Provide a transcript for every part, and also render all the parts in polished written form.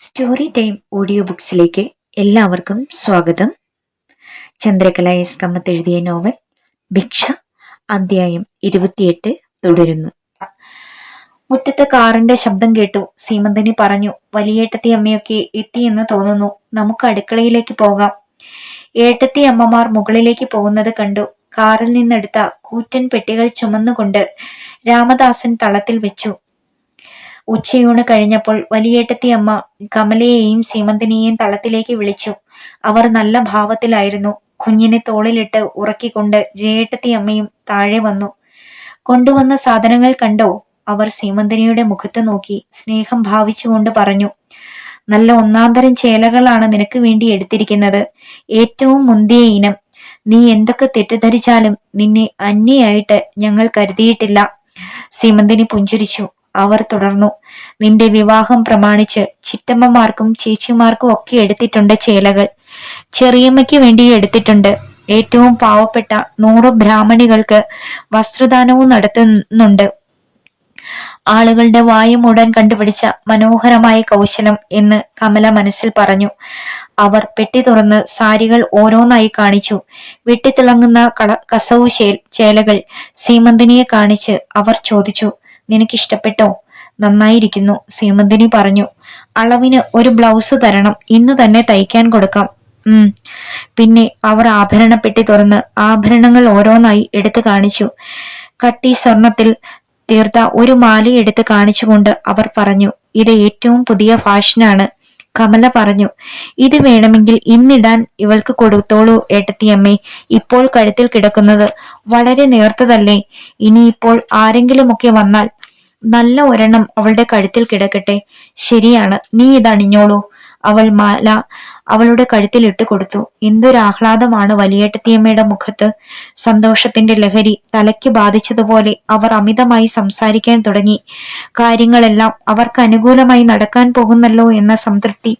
Story time audio ബുക്സിലേക്ക് എല്ലാവർക്കും സ്വാഗതം. ചന്ദ്രകല S Kamath എഴുതിയ നോവൽ ഭിക്ഷ അധ്യായം 28 തുടരുന്നു. മുറ്റത്ത് കാറിന്റെ ശബ്ദം കേട്ടു. സീമന്തനി പറഞ്ഞു, വലിയേട്ടത്തി അമ്മയൊക്കെ എത്തിയെന്ന് തോന്നുന്നു, നമുക്ക് അടുക്കളയിലേക്ക് പോകാം. ഏട്ടത്തി അമ്മമാർ മുകളിലേക്ക് പോകുന്നത് കണ്ടു. കാറിൽ നിന്നെടുത്ത കൂറ്റൻ പെട്ടികൾ ചുമന്നുകൊണ്ട് രാമദാസൻ തളത്തിൽ വെച്ചു. ഉച്ചയൂണ് കഴിഞ്ഞപ്പോൾ വലിയേട്ടത്തി അമ്മ കമലയെയും സീമന്തിനെയും തളത്തിലേക്ക് വിളിച്ചു. അവർ നല്ല ഭാവത്തിലായിരുന്നു. കുഞ്ഞിനെ തോളിലിട്ട് ഉറക്കിക്കൊണ്ട് ജയേട്ടത്തി അമ്മയും താഴെ വന്നു. കൊണ്ടുവന്ന സാധനങ്ങൾ കണ്ടോ? അവർ സീമന്തിനിയുടെ മുഖത്ത് നോക്കി സ്നേഹം ഭാവിച്ചുകൊണ്ട് പറഞ്ഞു. നല്ല ഒന്നാന്തരം ചേലകളാണ് നിനക്ക് വേണ്ടി എടുത്തിരിക്കുന്നത്, ഏറ്റവും മുന്തിയ ഇനം. നീ എന്തൊക്കെ തെറ്റിദ്ധരിച്ചാലും നിന്നെ അന്യയായിട്ട് ഞങ്ങൾ കരുതിയിട്ടില്ല. സീമന്തിനി പുഞ്ചിരിച്ചു. അവർ തുടർന്നു, നിന്റെ വിവാഹം പ്രമാണിച്ച് ചിറ്റമ്മമാർക്കും ചേച്ചിമാർക്കും ഒക്കെ എടുത്തിട്ടുണ്ട് ചേലകൾ. ചെറിയമ്മയ്ക്ക് വേണ്ടി എടുത്തിട്ടുണ്ട്. ഏറ്റവും പാവപ്പെട്ട 100 ബ്രാഹ്മണികൾക്ക് വസ്ത്രദാനവും നടത്തുന്നുണ്ട്. ആളുകളുടെ വായ മൂടാൻ കണ്ടുപിടിച്ച മനോഹരമായ കൗശലം എന്ന് കമല മനസ്സിൽ പറഞ്ഞു. അവർ പെട്ടി തുറന്ന് സാരികൾ ഓരോന്നായി കാണിച്ചു. വെട്ടിത്തിളങ്ങുന്ന കസവു ചേലകൾ സീമന്തിനിയെ കാണിച്ച് അവർ ചോദിച്ചു, നിനക്കിഷ്ടപ്പെട്ടോ? നന്നായിരിക്കുന്നു, സീമന്തിനി പറഞ്ഞു. അളവിന് ഒരു ബ്ലൗസ് തരണം, ഇന്ന് തന്നെ തയ്ക്കാൻ കൊടുക്കാം. പിന്നെ അവർ ആഭരണപ്പെട്ടി തുറന്ന് ആഭരണങ്ങൾ ഓരോന്നായി എടുത്തു കാണിച്ചു. കട്ടി സ്വർണത്തിൽ തീർത്ത ഒരു മാല എടുത്ത് കാണിച്ചുകൊണ്ട് അവർ പറഞ്ഞു, ഇത് ഏറ്റവും പുതിയ ഫാഷനാണ്. കമല പറഞ്ഞു, ഇത് വേണമെങ്കിൽ ഇന്നിടാൻ ഇവൾക്ക് കൊടുത്തോളൂ ഏട്ടത്തിയമ്മേ. ഇപ്പോൾ കഴുത്തിൽ കിടക്കുന്നത് വളരെ നേർത്തതല്ലേ? ഇനിയിപ്പോൾ ആരെങ്കിലുമൊക്കെ വന്നാൽ നല്ല ഒരെണ്ണം അവളുടെ കഴുത്തിൽ കിടക്കട്ടെ. ശരിയാണ്, നീ ഇതണിഞ്ഞോളൂ. അവൾ മാല അവളുടെ കഴുത്തിൽ ഇട്ട് കൊടുത്തു. എന്തൊരാഹ്ലാദമാണ് വലിയേട്ടത്തിയമ്മയുടെ മുഖത്ത്. സന്തോഷത്തിന്റെ ലഹരി തലയ്ക്ക് ബാധിച്ചതുപോലെ അവർ അമിതമായി സംസാരിക്കാൻ തുടങ്ങി. കാര്യങ്ങളെല്ലാം അവർക്ക് അനുകൂലമായി നടക്കാൻ പോകുന്നല്ലോ എന്ന സംതൃപ്തി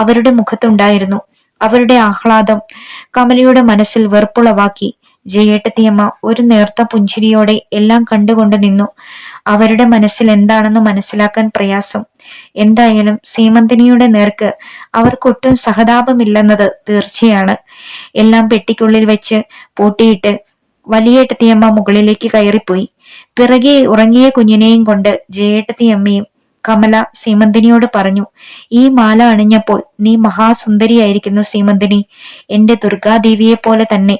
അവരുടെ മുഖത്തുണ്ടായിരുന്നു. അവരുടെ ആഹ്ലാദം കമലയുടെ മനസ്സിൽ വെറുപ്പുളവാക്കി. ജയേട്ടത്തിയമ്മ ഒരു നേർത്ത പുഞ്ചിരിയോടെ എല്ലാം കണ്ടുകൊണ്ട് നിന്നു. അവരുടെ മനസ്സിൽ എന്താണെന്ന് മനസ്സിലാക്കാൻ പ്രയാസം. എന്തായാലും സീമന്തിനിയുടെ നേർക്ക് അവർക്കൊട്ടും സഹതാപമില്ലെന്നത് തീർച്ചയാണ്. എല്ലാം പെട്ടിക്കുള്ളിൽ വെച്ച് പൂട്ടിയിട്ട് വലിയേട്ടത്തിയമ്മ മുകളിലേക്ക് കയറിപ്പോയി. പിറകെ ഉറങ്ങിയ കുഞ്ഞിനെയും കൊണ്ട് ജയേട്ടത്തിയമ്മയും കമല സീമന്തിനിയോട് പറഞ്ഞു, ഈ മാല അണിഞ്ഞപ്പോൾ നീ മഹാസുന്ദരിയായിരിക്കുന്നു സീമന്തിനി, എന്റെ ദുർഗാദേവിയെ പോലെ തന്നെ.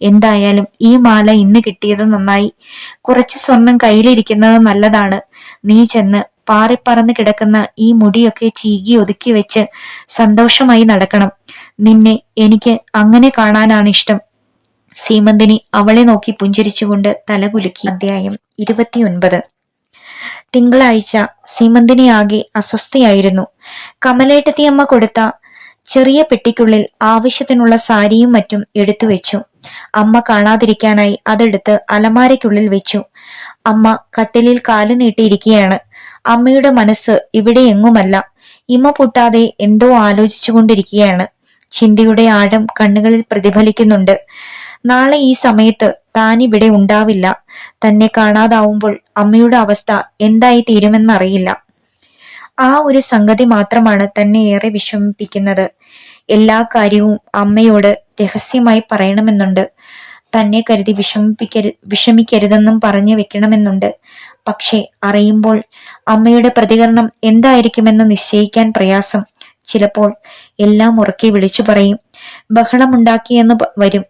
എന്തായാലും ഈ മാല ഇന്ന് കിട്ടിയത് നന്നായി. കുറച്ച് സ്വർണം കയ്യിലിരിക്കുന്നത് നല്ലതാണ്. നീ ചെന്ന് പാറിപ്പറന്ന് കിടക്കുന്ന ഈ മുടിയൊക്കെ ചീകി ഒതുക്കി വെച്ച് സന്തോഷമായി നടക്കണം. നിന്നെ എനിക്ക് അങ്ങനെ കാണാനാണ് ഇഷ്ടം. സീമന്തിനി അവളെ നോക്കി പുഞ്ചിരിച്ചുകൊണ്ട് തലകുലുക്കി. അധ്യായം 29. തിങ്കളാഴ്ച സീമന്തിനി ആകെ അസ്വസ്ഥയായിരുന്നു. കമലേട്ടത്തിയമ്മ കൊടുത്ത ചെറിയ പെട്ടിക്കുള്ളിൽ ആവശ്യത്തിനുള്ള സാരിയും മറ്റും എടുത്തു വെച്ചു. അമ്മ കാണാതിരിക്കാനായി അതെടുത്ത് അലമാരയ്ക്കുള്ളിൽ വെച്ചു. അമ്മ കട്ടിലിൽ കാല് നീട്ടിയിരിക്കുകയാണ്. അമ്മയുടെ മനസ്സ് ഇവിടെ എങ്ങുമല്ല. ഇമ പൊട്ടാതെ എന്തോ ആലോചിച്ചുകൊണ്ടിരിക്കുകയാണ്. ചിന്തയുടെ ആഴം കണ്ണുകളിൽ പ്രതിഫലിക്കുന്നുണ്ട്. നാളെ ഈ സമയത്ത് താൻ ഇവിടെ ഉണ്ടാവില്ല. തന്നെ കാണാതാവുമ്പോൾ അമ്മയുടെ അവസ്ഥ എന്തായി തീരുമെന്നറിയില്ല. ആ ഒരു സംഗതി മാത്രമാണ് തന്നെ ഏറെ വിഷമിപ്പിക്കുന്നത്. എല്ലാ കാര്യവും അമ്മയോട് രഹസ്യമായി പറയണമെന്നുണ്ട്. തന്നെ കരുതി വിഷമിക്കരുതെന്നും പറഞ്ഞു വെക്കണമെന്നുണ്ട്. പക്ഷെ അറിയുമ്പോൾ അമ്മയുടെ പ്രതികരണം എന്തായിരിക്കുമെന്ന് നിശ്ചയിക്കാൻ പ്രയാസം. ചിലപ്പോൾ എല്ലാം ഉറക്കെ വിളിച്ചു പറയും, ബഹളമുണ്ടാക്കിയെന്ന് വരും.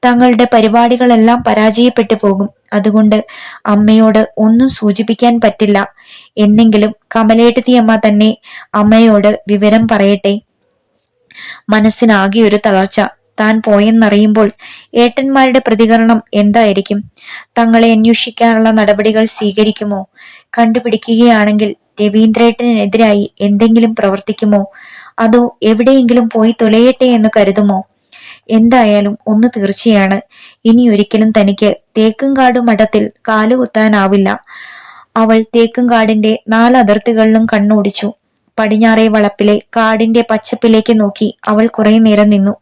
തങ്ങളുടെ പരിപാടികളെല്ലാം പരാജയപ്പെട്ടു പോകും. അതുകൊണ്ട് അമ്മയോട് ഒന്നും സൂചിപ്പിക്കാൻ പറ്റില്ല. എന്നെങ്കിലും കമലേട്ടത്തിയമ്മ തന്നെ അമ്മയോട് വിവരം പറയട്ടെ. മനസ്സിനാകെ ഒരു തളർച്ച. താൻ പോയെന്നറിയുമ്പോൾ ഏട്ടന്മാരുടെ പ്രതികരണം എന്തായിരിക്കും? തങ്ങളെ അന്വേഷിക്കാനുള്ള നടപടികൾ സ്വീകരിക്കുമോ? കണ്ടുപിടിക്കുകയാണെങ്കിൽ രവീന്ദ്രേട്ടനെതിരായി എന്തെങ്കിലും പ്രവർത്തിക്കുമോ? അതോ എവിടെയെങ്കിലും പോയി തൊലയട്ടെ എന്ന് കരുതുമോ? എന്തായാലും ഒന്ന് തീർച്ചയാണ്, ഇനി ഒരിക്കലും തനിക്ക് തേക്കുംകാട് മഠത്തിൽ കാലുകുത്താനാവില്ല. അവൾ തേക്കുംകാടിന്റെ 4 അതിർത്തികളിലും കണ്ണോടിച്ചു. പടിഞ്ഞാറേ വളപ്പിലെ കാടിന്റെ പച്ചപ്പിലേക്ക് നോക്കി അവൾ കുറെ നേരം നിന്നു.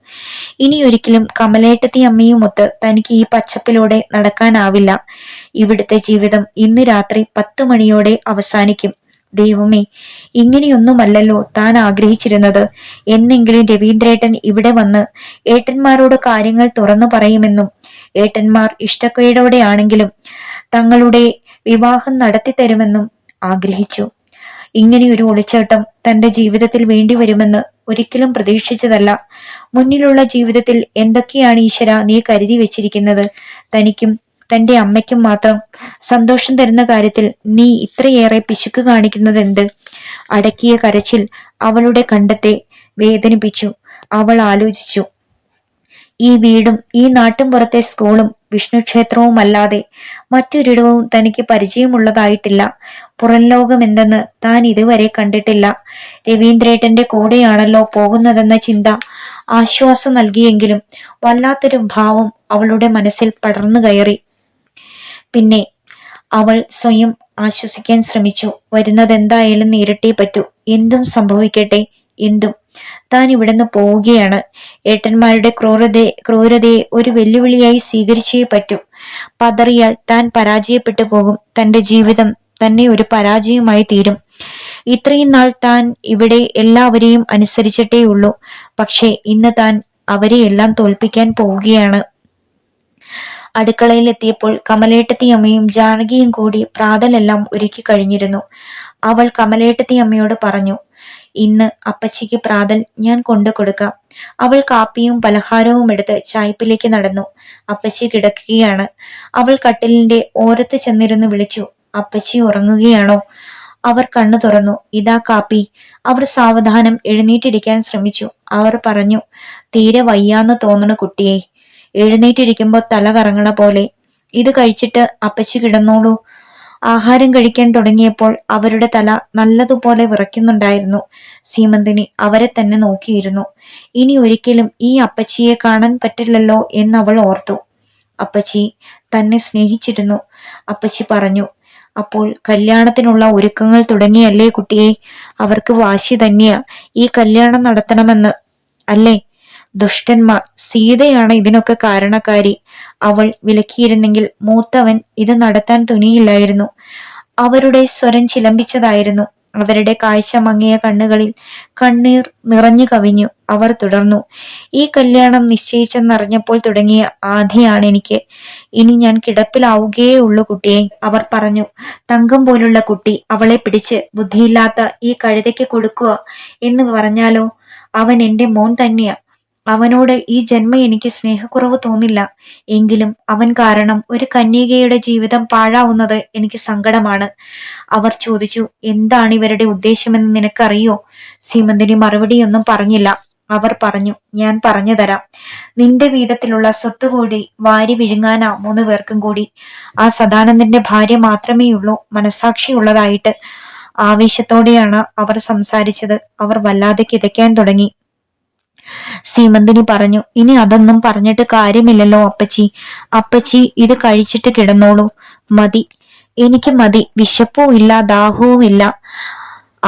ഇനി ഒരിക്കലും കമലേട്ടത്തി അമ്മയുമൊത്ത് തനിക്ക് ഈ പച്ചപ്പിലൂടെ നടക്കാനാവില്ല. ഇവിടുത്തെ ജീവിതം ഇന്ന് രാത്രി 10 മണിയോടെ അവസാനിക്കും. ദൈവമേ, ഇങ്ങനെയൊന്നുമല്ലല്ലോ താൻ ആഗ്രഹിച്ചിരുന്നത്. എന്നെങ്കിലും രവീന്ദ്രേട്ടൻ ഇവിടെ വന്ന് ഏട്ടന്മാരോട് കാര്യങ്ങൾ തുറന്നു പറയുമെന്നും ഏട്ടന്മാർ ഇഷ്ടക്കേടോടെയാണെങ്കിലും തങ്ങളുടെ വിവാഹം നടത്തിത്തരുമെന്നും ആഗ്രഹിച്ചു. ഇങ്ങനെയൊരു ഒളിച്ചോട്ടം തന്റെ ജീവിതത്തിൽ വേണ്ടി വരുമെന്ന് ഒരിക്കലും പ്രതീക്ഷിച്ചതല്ല. മുന്നിലുള്ള ജീവിതത്തിൽ എന്തൊക്കെയാണ് ഈശ്വര നീ കരുതി വെച്ചിരിക്കുന്നത്? തനിക്കും തന്റെ അമ്മയ്ക്കും മാത്രം സന്തോഷം തരുന്ന കാര്യത്തിൽ നീ ഇത്രയേറെ പിശുക്ക് കാണിക്കുന്നത് എന്ത്? അടക്കിയ കരച്ചിൽ അവളുടെ കണ്ടത്തെ വേദനിപ്പിച്ചു. അവൾ ആലോചിച്ചു, ഈ വീടും ഈ നാട്ടും പുറത്തെ സ്കൂളും വിഷ്ണു ക്ഷേത്രവും അല്ലാതെ മറ്റൊരിടവും തനിക്ക് പരിചയമുള്ളതായിട്ടില്ല. പുറം ലോകം എന്തെന്ന് താൻ ഇതുവരെ കണ്ടിട്ടില്ല. രവീന്ദ്രേട്ടന്റെ കൂടെയാണല്ലോ പോകുന്നതെന്ന ചിന്ത ആശ്വാസം നൽകിയെങ്കിലും വല്ലാത്തൊരു ഭാവം അവളുടെ മനസ്സിൽ പടർന്നു കയറി. പിന്നെ അവൾ സ്വയം ആശ്വസിക്കാൻ ശ്രമിച്ചു. വരുന്നതെന്തായാലും നേരിട്ടേ പറ്റൂ. എന്തും സംഭവിക്കട്ടെ, എന്തും. താൻ ഇവിടുന്ന് പോവുകയാണ്. ഏട്ടന്മാരുടെ ക്രൂരതയെ ഒരു വെല്ലുവിളിയായി സ്വീകരിച്ചേ പറ്റൂ. പതറിയാൽ താൻ പരാജയപ്പെട്ടു പോകും. തന്റെ ജീവിതം തന്നെ ഒരു പരാജയമായി തീരും. ഇത്രയും നാൾ താൻ ഇവിടെ എല്ലാവരെയും അനുസരിച്ചിട്ടേ ഉള്ളൂ. പക്ഷേ ഇന്ന് താൻ അവരെയെല്ലാം തോൽപ്പിക്കാൻ പോവുകയാണ്. അടുക്കളയിൽ എത്തിയപ്പോൾ കമലേട്ടത്തി അമ്മയും ജാനകിയും കൂടി പ്രാതലെല്ലാം ഒരുക്കി കഴിഞ്ഞിരുന്നു. അവൾ കമലേട്ടത്തി അമ്മയോട് പറഞ്ഞു, ഇന്ന് അപ്പച്ചിക്ക് പ്രാതൽ ഞാൻ കൊണ്ടു കൊടുക്കാം. അവൾ കാപ്പിയും പലഹാരവും എടുത്ത് ചായ്പിലേക്ക് നടന്നു. അപ്പച്ചി കിടക്കുകയാണ്. അവൾ കട്ടിലിന്റെ ഓരത്ത് ചെന്നിരുന്ന് വിളിച്ചു, അപ്പച്ചി ഉറങ്ങുകയാണോ? അവർ കണ്ണു തുറന്നു. ഇതാ കാപ്പി. അവർ സാവധാനം എഴുന്നേറ്റിരിക്കാൻ ശ്രമിച്ചു. അവർ പറഞ്ഞു, തീരെ വയ്യാന്ന് തോന്നണ കുട്ടിയെ. എഴുന്നേറ്റിരിക്കുമ്പോ തല കറങ്ങണ പോലെ. ഇത് കഴിച്ചിട്ട് അപ്പച്ചി കിടന്നോളൂ. ആഹാരം കഴിക്കാൻ തുടങ്ങിയപ്പോൾ അവരുടെ തല നല്ലതുപോലെ വിറയ്ക്കുന്നുണ്ടായിരുന്നു. സീമന്തിനി അവരെ തന്നെ നോക്കിയിരുന്നു. ഇനി ഒരിക്കലും ഈ അപ്പച്ചിയെ കാണാൻ പറ്റില്ലല്ലോ എന്ന് അവൾ ഓർത്തു. അപ്പച്ചി തന്നെ സ്നേഹിച്ചിരുന്നു. അപ്പച്ചി പറഞ്ഞു, അപ്പോൾ കല്യാണത്തിനുള്ള ഒരുക്കങ്ങൾ തുടങ്ങിയല്ലേ കുട്ടിയെ? അവർക്ക് വാശി തന്നെയാ ഈ കല്യാണം നടത്തണമെന്ന്, അല്ലേ? ദുഷ്ടന്മാർ. സീതയാണ് ഇതിനൊക്കെ കാരണക്കാരി. അവൾ വിലക്കിയിരുന്നെങ്കിൽ മൂത്തവൻ ഇത് നടത്താൻ തുനിയില്ലായിരുന്നു. അവരുടെ സ്വരം ചിലമ്പിച്ചതായിരുന്നു. അവരുടെ കാഴ്ച മങ്ങിയ കണ്ണുകളിൽ കണ്ണീർ നിറഞ്ഞു കവിഞ്ഞു. അവർ തുടർന്നു, ഈ കല്യാണം നിശ്ചയിച്ചെന്നറിഞ്ഞപ്പോൾ തുടങ്ങിയ ആധിയാണ് എനിക്ക്. ഇനി ഞാൻ കിടപ്പിലാവുകയേ ഉള്ളൂ കുട്ടിയെ. അവർ പറഞ്ഞു, തങ്കം പോലുള്ള കുട്ടി. അവളെ പിടിച്ച് ബുദ്ധിയില്ലാത്ത ഈ കഴുതയ്ക്ക് കൊടുക്കുക എന്ന് പറഞ്ഞാലോ? അവൻ എന്റെ മോൻ തന്നെയാ. അവനോട് ഈ ജന്മം എനിക്ക് സ്നേഹക്കുറവ് തോന്നില്ല. എങ്കിലും അവൻ കാരണം ഒരു കന്യകയുടെ ജീവിതം പാഴാവുന്നത് എനിക്ക് സങ്കടമാണ്. അവർ ചോദിച്ചു, എന്താണ് ഇവരുടെ ഉദ്ദേശമെന്ന് നിനക്കറിയോ? സീമന്തിനി മറുപടിയൊന്നും പറഞ്ഞില്ല. അവർ പറഞ്ഞു, ഞാൻ പറഞ്ഞു തരാം. നിന്റെ വീതത്തിലുള്ള സ്വത്ത് കൂടി വാരി വിഴുങ്ങാനാ 3 പേർക്കും കൂടി. ആ സദാനന്ദന്റെ ഭാര്യ മാത്രമേയുള്ളൂ മനസാക്ഷിയുള്ളതായിട്ട്. ആവേശത്തോടെയാണ് അവർ സംസാരിച്ചത്. അവർ വല്ലാതെ കിതയ്ക്കാൻ തുടങ്ങി. സീമന്തിനി പറഞ്ഞു, ഇനി അതൊന്നും പറഞ്ഞിട്ട് കാര്യമില്ലല്ലോ അപ്പച്ചി. അപ്പച്ചി ഇത് കഴിച്ചിട്ട് കിടന്നോളൂ. മതി, എനിക്ക് മതി. വിശപ്പും ഇല്ല, ദാഹവും ഇല്ല.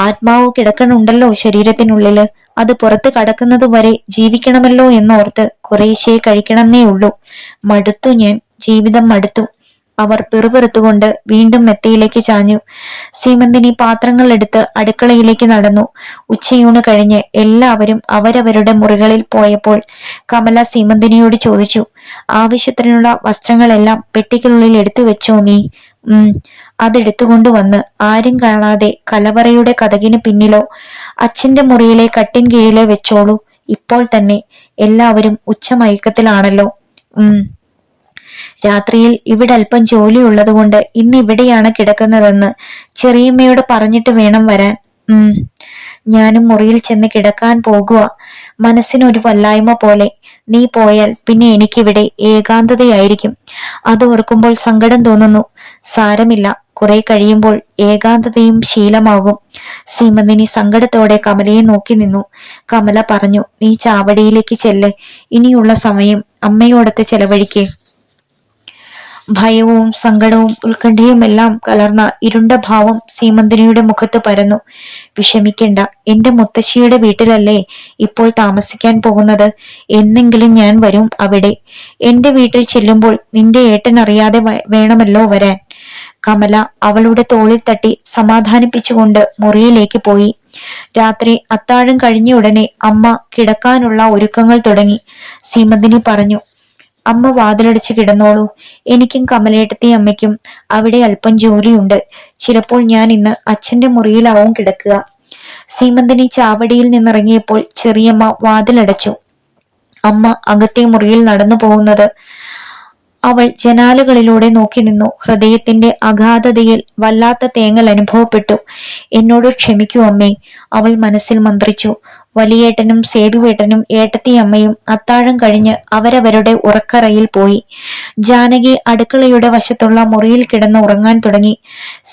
ആത്മാവ് കിടക്കണുണ്ടല്ലോ ശരീരത്തിനുള്ളില്. അത് പുറത്ത് കടക്കുന്നത് വരെ ജീവിക്കണമല്ലോ എന്നോർത്ത് കുറേശ്ശേ കഴിക്കണമെന്നേ ഉള്ളൂ. മടുത്തു ഞാൻ. ജീവിതം മടുത്തു. അവർ പിറുപിറുത്തുകൊണ്ട് വീണ്ടും മെത്തയിലേക്ക് ചാഞ്ഞു. സീമന്തിനി പാത്രങ്ങൾ എടുത്ത് അടുക്കളയിലേക്ക് നടന്നു. ഉച്ചയൂണ് കഴിഞ്ഞ് എല്ലാവരും അവരവരുടെ മുറികളിൽ പോയപ്പോൾ കമല സീമന്തിനിയോട് ചോദിച്ചു, ആവശ്യത്തിനുള്ള വസ്ത്രങ്ങളെല്ലാം പെട്ടിക്കുള്ളിൽ എടുത്തു വെച്ചോ നീ? അതെടുത്തുകൊണ്ട് വന്ന് ആരും കാണാതെ കലവറയുടെ കതകിന് പിന്നിലോ അച്ഛന്റെ മുറിയിലെ കട്ടിൻ കീഴിലോ വെച്ചോളൂ. ഇപ്പോൾ തന്നെ. എല്ലാവരും ഉച്ചമയക്കത്തിലാണല്ലോ. രാത്രിയിൽ ഇവിടെ അല്പം ജോലി ഉള്ളത് കൊണ്ട് ഇന്ന് ഇവിടെയാണ് കിടക്കുന്നതെന്ന് ചെറിയമ്മയോട് പറഞ്ഞിട്ട് വേണം വരാൻ. ഞാനും മുറിയിൽ ചെന്ന് കിടക്കാൻ പോകുക. മനസ്സിനൊരു വല്ലായ്മ പോലെ. നീ പോയാൽ പിന്നെ എനിക്കിവിടെ ഏകാന്തതയായിരിക്കും. അത് ഓർക്കുമ്പോൾ സങ്കടം തോന്നുന്നു. സാരമില്ല, കുറെ കഴിയുമ്പോൾ ഏകാന്തതയും ശീലമാകും. സീമന്തിനി സങ്കടത്തോടെ കമലയെ നോക്കി നിന്നു. കമല പറഞ്ഞു, നീ ചാവടിയിലേക്ക് ചെല്ല്. ഇനിയുള്ള സമയം അമ്മയോടൊത്ത് ചെലവഴിക്കേ. ഭയവും സങ്കടവും ഉത്കണ്ഠയും എല്ലാം കലർന്ന ഇരുണ്ട ഭാവം സീമന്തിനിയുടെ മുഖത്ത് പരന്നു. വിഷമിക്കണ്ട, എന്റെ മുത്തശ്ശിയുടെ വീട്ടിലല്ലേ ഇപ്പോൾ താമസിക്കാൻ പോകുന്നത്. എന്നെങ്കിലും ഞാൻ വരും അവിടെ. എന്റെ വീട്ടിൽ ചെല്ലുമ്പോൾ നിന്റെ ഏട്ടൻ അറിയാതെ വേണമല്ലോ വരാൻ. കമല അവളുടെ തോളിൽ തട്ടി സമാധാനിപ്പിച്ചുകൊണ്ട് മുറിയിലേക്ക് പോയി. രാത്രി അത്താഴം കഴിഞ്ഞ ഉടനെ അമ്മ കിടക്കാനുള്ള ഒരുക്കങ്ങൾ തുടങ്ങി. സീമന്തിനി പറഞ്ഞു, അമ്മ വാതിലടച്ചു കിടന്നോളൂ. എനിക്കും കമലേട്ടത്തി അമ്മയ്ക്കും അവിടെ അല്പം ജോലിയുണ്ട്. ചിലപ്പോൾ ഞാൻ ഇന്ന് അച്ഛന്റെ മുറിയിലാവും കിടക്കുക. സീമന്തിനി ചാവടിയിൽ നിന്നിറങ്ങിയപ്പോൾ ചെറിയമ്മ വാതിലടച്ചു. അമ്മ അകത്തെ മുറിയിൽ നടന്നു പോകുന്നത് അവൾ ജനാലകളിലൂടെ നോക്കി നിന്നു. ഹൃദയത്തിന്റെ അഗാധതയിൽ വല്ലാത്ത തേങ്ങൽ അനുഭവപ്പെട്ടു. എന്നോട് ക്ഷമിക്കൂ അമ്മേ, അവൾ മനസ്സിൽ മന്ത്രിച്ചു. വലിയേട്ടനും സേതുവേട്ടനും ഏട്ടത്തിയമ്മയും അത്താഴം കഴിഞ്ഞ് അവരവരുടെ ഉറക്കറയിൽ പോയി. ജാനകി അടുക്കളയുടെ വശത്തുള്ള മുറിയിൽ കിടന്ന് ഉറങ്ങാൻ തുടങ്ങി.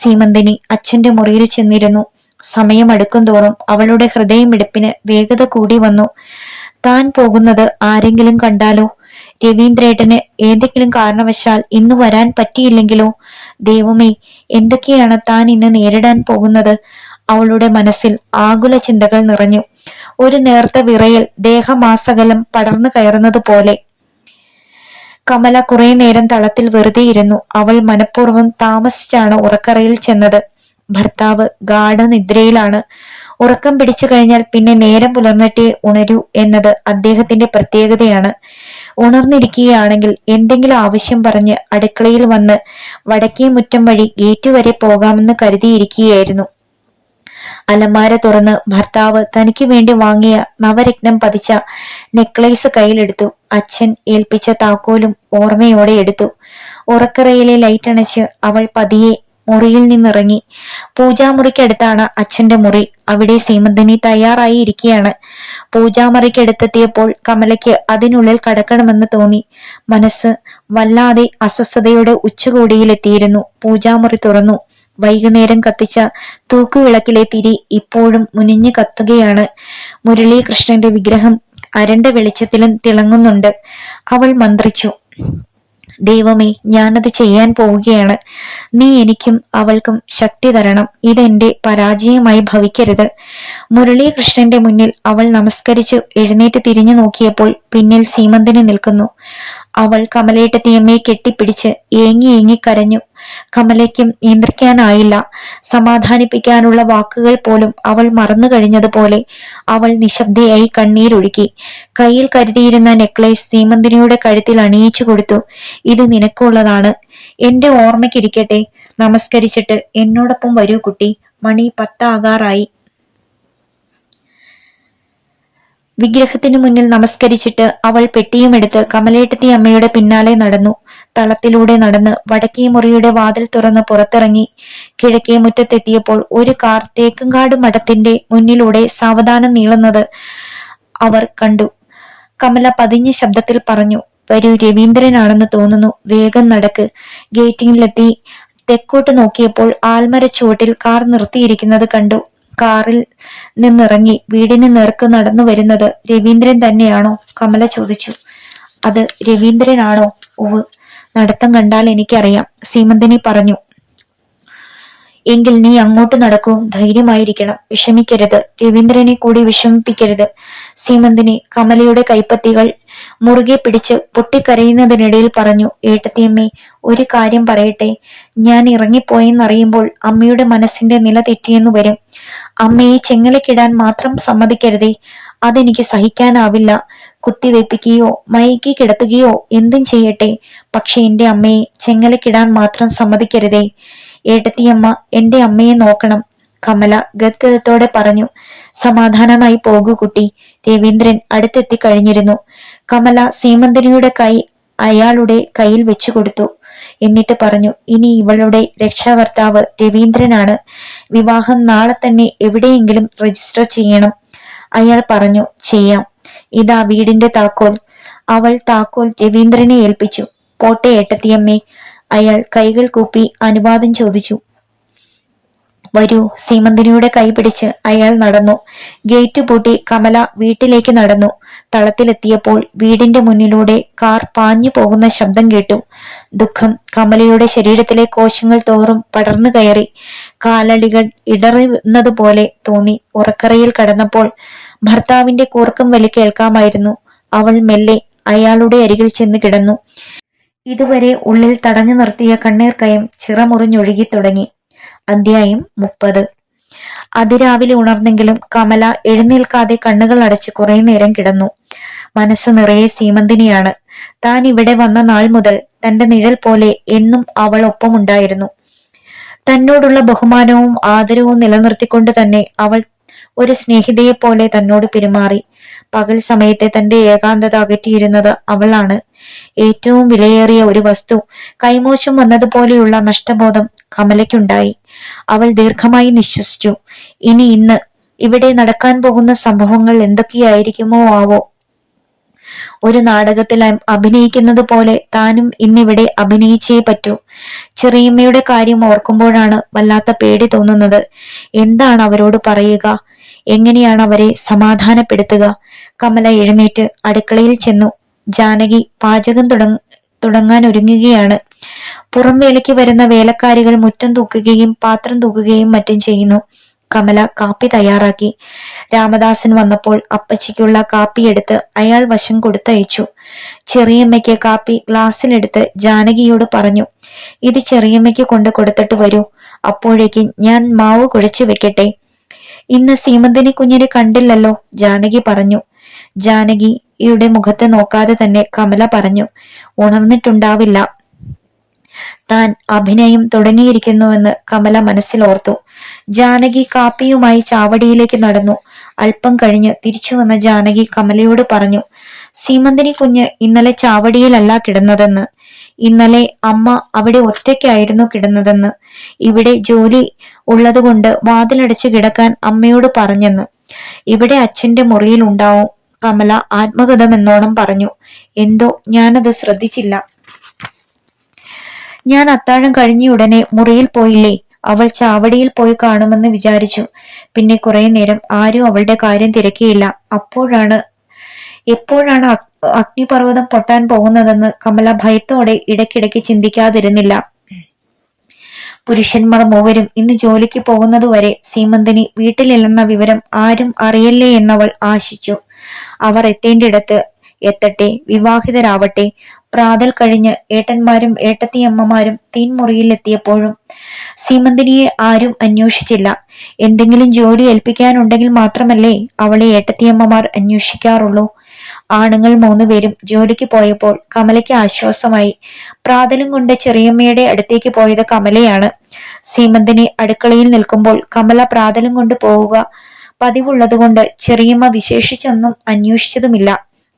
സീമന്തിനി അച്ഛന്റെ മുറിയിൽ ചെന്നിരുന്നു. സമയം അടുക്കും തോറും അവളുടെ ഹൃദയമിടിപ്പിന് വേഗത കൂടി വന്നു. താൻ പോകുന്നത് ആരെങ്കിലും കണ്ടാലോ? രവീന്ദ്രേട്ടന് ഏതെങ്കിലും കാരണവശാൽ ഇന്ന് വരാൻ പറ്റിയില്ലെങ്കിലോ? ദൈവമേ, എന്തൊക്കെയാണ് താൻ ഇന്ന് നേരിടാൻ പോകുന്നത്? അവളുടെ മനസ്സിൽ ആകുല ചിന്തകൾ നിറഞ്ഞു. ഒരു നേർത്ത വിറയൽ ദേഹമാസകലം പടർന്നു കയറുന്നത് പോലെ. കമല കുറെ നേരം തളത്തിൽ വെറുതെ ഇരുന്നു. അവൾ മനഃപൂർവ്വം താമസിച്ചാണ് ഉറക്കറയിൽ ചെന്നത്. ഭർത്താവ് ഗാഢനിദ്രയിലാണ്. ഉറക്കം പിടിച്ചു കഴിഞ്ഞാൽ പിന്നെ നേരം പുലർന്നിട്ടേ ഉണരൂ എന്നത് അദ്ദേഹത്തിന്റെ പ്രത്യേകതയാണ്. ഉണർന്നിരിക്കുകയാണെങ്കിൽ എന്തെങ്കിലും ആവശ്യം പറഞ്ഞ് അടുക്കളയിൽ വന്ന് വടക്കേ മുറ്റം വഴി ഗേറ്റ് വരെ പോകാമെന്ന് കരുതിയിരിക്കുകയായിരുന്നു. അലമാര തുറന്ന് ഭർത്താവ് തനിക്ക് വേണ്ടി വാങ്ങിയ നവരത്നം പതിച്ച നെക്ലേസ് കയ്യിലെടുത്തു. അച്ഛൻ ഏൽപ്പിച്ച താക്കോലും ഓർമ്മയോടെ എടുത്തു. ഉറക്കറയിലെ ലൈറ്റ് അണച്ച് അവൾ പതിയെ മുറിയിൽ നിന്നിറങ്ങി. പൂജാമുറിക്കടുത്താണ് അച്ഛന്റെ മുറി. അവിടെ സീമന്തിനി തയ്യാറായി ഇരിക്കുകയാണ്. പൂജാമുറിക്കടുത്തെത്തിയപ്പോൾ കമലയ്ക്ക് അതിനുള്ളിൽ കടക്കണമെന്ന് തോന്നി. മനസ്സ് വല്ലാതെ അസ്വസ്ഥതയുടെ ഉച്ചകോടിയിലെത്തിയിരുന്നു. പൂജാമുറി തുറന്നു. വൈകുന്നേരം കത്തിച്ച തൂക്കുവിളക്കിലെ തിരി ഇപ്പോഴും മുനിഞ്ഞു കത്തുകയാണ്. മുരളീകൃഷ്ണന്റെ വിഗ്രഹം അരണ്ട വെളിച്ചത്തിലും തിളങ്ങുന്നുണ്ട്. അവൾ മന്ത്രിച്ചു, ദൈവമേ, ഞാനത് ചെയ്യാൻ പോവുകയാണ്. നീ എനിക്കും അവൾക്കും ശക്തി തരണം. ഇതെന്റെ പരാജയമായി ഭവിക്കരുത്. മുരളീകൃഷ്ണന്റെ മുന്നിൽ അവൾ നമസ്കരിച്ചു എഴുന്നേറ്റ് തിരിഞ്ഞു നോക്കിയപ്പോൾ പിന്നിൽ സീമന്തിനി നിൽക്കുന്നു. അവൾ കമലേട്ടത്തിയമ്മയെ കെട്ടിപ്പിടിച്ച് ഏങ്ങി ഏങ്ങി കരഞ്ഞു. കമലയ്ക്കും നിയന്ത്രിക്കാനായില്ല. സമാധാനിപ്പിക്കാനുള്ള വാക്കുകൾ പോലും അവൾ മറന്നു കഴിഞ്ഞതുപോലെ അവൾ നിശബ്ദയായി കണ്ണീരൊഴുക്കി. കയ്യിൽ കരുതിയിരുന്ന നെക്ലേസ് സീമന്തിനിയുടെ കഴുത്തിൽ അണിയിച്ചു കൊടുത്തു. ഇത് നിനക്കുള്ളതാണ്. എന്റെ ഓർമ്മയ്ക്കിരിക്കട്ടെ. നമസ്കരിച്ചിട്ട് എന്നോടൊപ്പം വരൂ കുട്ടി. മണി 10 ആകാറായി. വിഗ്രഹത്തിനു മുന്നിൽ നമസ്കരിച്ചിട്ട് അവൾ പെട്ടിയുമെടുത്ത് കമലേട്ടത്തി അമ്മയുടെ പിന്നാലെ നടന്നു. തളത്തിലൂടെ നടന്ന് വടക്കേ മുറിയുടെ വാതിൽ തുറന്ന് പുറത്തിറങ്ങി. കിഴക്കേ മുറ്റത്തെത്തിയപ്പോൾ ഒരു കാർ തേക്കുംകാട് മഠത്തിന്റെ മുന്നിലൂടെ സാവധാനം നീളുന്നത് അവർ കണ്ടു. കമല പതിഞ്ഞ ശബ്ദത്തിൽ പറഞ്ഞു, വരൂ, രവീന്ദ്രനാണെന്ന് തോന്നുന്നു. വേഗം നടക്ക്. ഗേറ്റിലെത്തി തെക്കോട്ട് നോക്കിയപ്പോൾ ആൽമര ചുവട്ടിൽ കാർ നിർത്തിയിരിക്കുന്നത് കണ്ടു. കാറിൽ നിന്നിറങ്ങി വീടിന് നേർക്ക് നടന്നു വരുന്നത് രവീന്ദ്രൻ തന്നെയാണോ? കമല ചോദിച്ചു. അത് രവീന്ദ്രനാണോ? ഉവ്, നടത്തം കണ്ടാൽ എനിക്കറിയാം, സീമന്തിനി പറഞ്ഞു. എങ്കിൽ നീ അങ്ങോട്ട് നടക്കൂ. ധൈര്യമായിരിക്കണം. വിഷമിക്കരുത്. രവീന്ദ്രനെ കൂടി വിഷമിപ്പിക്കരുത്. സീമന്തിനി കമലയുടെ കൈപ്പത്തികൾ മുറുകെ പിടിച്ച് പൊട്ടിക്കരയുന്നതിനിടയിൽ പറഞ്ഞു, ഏട്ടത്തിയമ്മേ, ഒരു കാര്യം പറയട്ടെ. ഞാൻ ഇറങ്ങിപ്പോയെന്നറിയുമ്പോൾ അമ്മയുടെ മനസ്സിന്റെ നില തെറ്റിയെന്നു വരും. അമ്മയെ ചെങ്ങലക്കിടാൻ മാത്രം സമ്മതിക്കരുതേ. അതെനിക്ക് സഹിക്കാനാവില്ല. കുത്തിവെപ്പിക്കുകയോ മയക്കി കിടത്തുകയോ എന്തും ചെയ്യട്ടെ. പക്ഷെ എന്റെ അമ്മയെ ചെങ്ങലക്കിടാൻ മാത്രം സമ്മതിക്കരുതേ. ഏട്ടത്തിയമ്മ എന്റെ അമ്മയെ നോക്കണം, കമല ഗദ്ഗതത്തോടെ പറഞ്ഞു. സമാധാനമായി പോകൂ കുട്ടി. രവീന്ദ്രൻ അടുത്തെത്തി കഴിഞ്ഞിരുന്നു. കമല സീമന്തിനിയുടെ കൈ അയാളുടെ കയ്യിൽ വെച്ചു കൊടുത്തു. എന്നിട്ട് പറഞ്ഞു, ഇനി ഇവളുടെ രക്ഷാകർത്താവ് രവീന്ദ്രനാണ്. വിവാഹം നാളെ തന്നെ എവിടെയെങ്കിലും രജിസ്റ്റർ ചെയ്യണം. അയാൾ പറഞ്ഞു, ചെയ്യാം. ഇതാ വീടിന്റെ താക്കോൽ. അവൾ താക്കോൽ രവീന്ദ്രനെ ഏൽപ്പിച്ചു. പോട്ടെ ഏട്ടത്തിയമ്മേ. അയാൾ കൈകൾ കൂപ്പി അനുവാദം ചോദിച്ചു. വരൂ. സീമന്തിനിയുടെ കൈ പിടിച്ച് അയാൾ നടന്നു. ഗേറ്റ് പൂട്ടി കമല വീട്ടിലേക്ക് നടന്നു. തളത്തിലെത്തിയപ്പോൾ വീടിന്റെ മുന്നിലൂടെ കാർ പാഞ്ഞു പോകുന്ന ശബ്ദം കേട്ടു. ദുഃഖം കമലയുടെ ശരീരത്തിലെ കോശങ്ങൾ തോറും പടർന്നു കയറി. കാലടികൾ ഇടറുന്നതുപോലെ തോന്നി. ഉറക്കറയിൽ കടന്നപ്പോൾ ഭർത്താവിന്റെ കൂർക്കം വലി കേൾക്കാമായിരുന്നു. അവൾ മെല്ലെ അയാളുടെ അരികിൽ ചെന്ന് കിടന്നു. ഇതുവരെ ഉള്ളിൽ തടഞ്ഞു നിർത്തിയ കണ്ണീർ കയം ചിറമുറിഞ്ഞൊഴുകി തുടങ്ങി. അധ്യായം 30. അതിരാവിലെ ഉണർന്നെങ്കിലും കമല എഴുന്നേൽക്കാതെ കണ്ണുകൾ അടച്ച് കുറെ നേരം കിടന്നു. മനസ്സ് നിറയെ സീമന്തിനിയാണ്. താൻ ഇവിടെ വന്ന നാൾ മുതൽ തന്റെ നിഴൽ പോലെ എന്നും അവൾ ഒപ്പമുണ്ടായിരുന്നു. തന്നോടുള്ള ബഹുമാനവും ആദരവും നിലനിർത്തിക്കൊണ്ട് തന്നെ അവൾ ഒരു സ്നേഹിതയെ പോലെ തന്നോട് പെരുമാറി. പകൽ സമയത്തെ തന്റെ ഏകാന്തത അകറ്റിയിരുന്നത് അവളാണ്. ഏറ്റവും വിലയേറിയ ഒരു വസ്തു കൈമോശം വന്നതുപോലെയുള്ള നഷ്ടബോധം കമലയ്ക്കുണ്ടായി. അവൾ ദീർഘമായി നിശ്വസിച്ചു. ഇന്ന് ഇവിടെ നടക്കാൻ പോകുന്ന സംഭവങ്ങൾ എന്തൊക്കെയായിരിക്കുമോ ആവോ. ഒരു നാടകത്തിൽ അഭിനയിക്കുന്നത് പോലെ താനും ഇന്നിവിടെ അഭിനയിച്ചേ പറ്റൂ. ചെറിയമ്മയുടെ കാര്യം ഓർക്കുമ്പോഴാണ് വല്ലാത്ത പേടി തോന്നുന്നത്. എന്താണ് അവരോട് പറയുക? എങ്ങനെയാണ് അവരെ സമാധാനപ്പെടുത്തുക? കമല എഴുന്നേറ്റ് അടുക്കളയിൽ ചെന്നു. ജാനകി പാചകം തുടങ്ങാൻ ഒരുങ്ങുകയാണ്. പുറം വേലയ്ക്ക് വരുന്ന വേലക്കാരികൾ മുറ്റം തൂക്കുകയും പാത്രം തൂക്കുകയും മറ്റും ചെയ്യുന്നു. കമല കാപ്പി തയ്യാറാക്കി. രാമദാസൻ വന്നപ്പോൾ അപ്പച്ചിക്കുള്ള കാപ്പി എടുത്ത് അയാൾ വശം കൊടുത്തയച്ചു. ചെറിയമ്മയ്ക്ക് കാപ്പി ഗ്ലാസ്സിലെടുത്ത് ജാനകിയോട് പറഞ്ഞു, ഇത് ചെറിയമ്മയ്ക്ക് കൊണ്ട് കൊടുത്തിട്ട് വരൂ. അപ്പോഴേക്കും ഞാൻ മാവ് കുഴച്ചു വെക്കട്ടെ. ഇന്ന് സീമന്തിനി കുഞ്ഞിനെ കണ്ടില്ലല്ലോ, ജാനകി പറഞ്ഞു. ജാനകിയുടെ മുഖത്ത് നോക്കാതെ തന്നെ കമല പറഞ്ഞു, ഉണർന്നിട്ടുണ്ടാവില്ല. താൻ അഭിനയം തുടങ്ങിയിരിക്കുന്നുവെന്ന് കമല മനസ്സിലോർത്തു. ജാനകി കാപ്പിയുമായി ചാവടിയിലേക്ക് നടന്നു. അല്പം കഴിഞ്ഞ് തിരിച്ചു വന്ന ജാനകി കമലയോട് പറഞ്ഞു, സീമന്തിനി കുഞ്ഞ് ഇന്നലെ ചാവടിയിലല്ല കിടന്നതെന്ന്. ഇന്നലെ അമ്മ അവിടെ ഒറ്റയ്ക്കായിരുന്നു കിടന്നതെന്ന്. ഇവിടെ ജോലി ഉള്ളതുകൊണ്ട് വാതിലടച്ച് കിടക്കാൻ അമ്മയോട് പറഞ്ഞെന്ന്. ഇവിടെ അച്ഛന്റെ മുറിയിൽ ഉണ്ടാവും, കമല ആത്മഗതമെന്നോണം പറഞ്ഞു. എന്തോ ഞാനത് ശ്രദ്ധിച്ചില്ല. ഞാൻ അത്താഴം കഴിഞ്ഞയുടനെ മുറിയിൽ പോയില്ലേ. അവൾ ചാവടിയിൽ പോയി കാണുമെന്ന് വിചാരിച്ചു. പിന്നെ കുറെ നേരം ആരും അവളുടെ കാര്യം തിരക്കിയില്ല. എപ്പോഴാണ് അഗ്നിപർവ്വതം പൊട്ടാൻ പോകുന്നതെന്ന് കമല ഭയത്തോടെ ഇടയ്ക്കിടയ്ക്ക് ചിന്തിക്കാതിരുന്നില്ല. പുരുഷന്മാർ മൂവരും ഇന്ന് ജോലിക്ക് പോകുന്നതുവരെ സീമന്തിനി വീട്ടിലില്ലെന്ന വിവരം ആരും അറിയല്ലേ എന്നവൾ ആശിച്ചു. അവർ എത്തേണ്ടിടത്ത് എത്തട്ടെ, വിവാഹിതരാവട്ടെ. പ്രാതൽ കഴിഞ്ഞ് ഏട്ടന്മാരും ഏട്ടത്തിയമ്മമാരും തീൻമുറിയിൽ എത്തിയപ്പോഴും സീമന്തിനിയെ ആരും അന്വേഷിച്ചില്ല. എന്തെങ്കിലും ജോലി ഏൽപ്പിക്കാനുണ്ടെങ്കിൽ മാത്രമല്ലേ അവളെ ഏട്ടത്തിയമ്മമാർ അന്വേഷിക്കാറുള്ളൂ. ആണുങ്ങൾ 3 പേരും ജോലിക്ക് പോയപ്പോൾ കമലയ്ക്ക് ആശ്വാസമായി. പ്രാതലും കൊണ്ട് ചെറിയമ്മയുടെ അടുത്തേക്ക് പോയത് കമലയാണ്. സീമന്തിനി അടുക്കളയിൽ നിൽക്കുമ്പോൾ കമല പ്രാതലും കൊണ്ട് പോവുക പതിവുള്ളതുകൊണ്ട് ചെറിയമ്മ വിശേഷിച്ചൊന്നും അന്വേഷിച്ചതുമില്ല.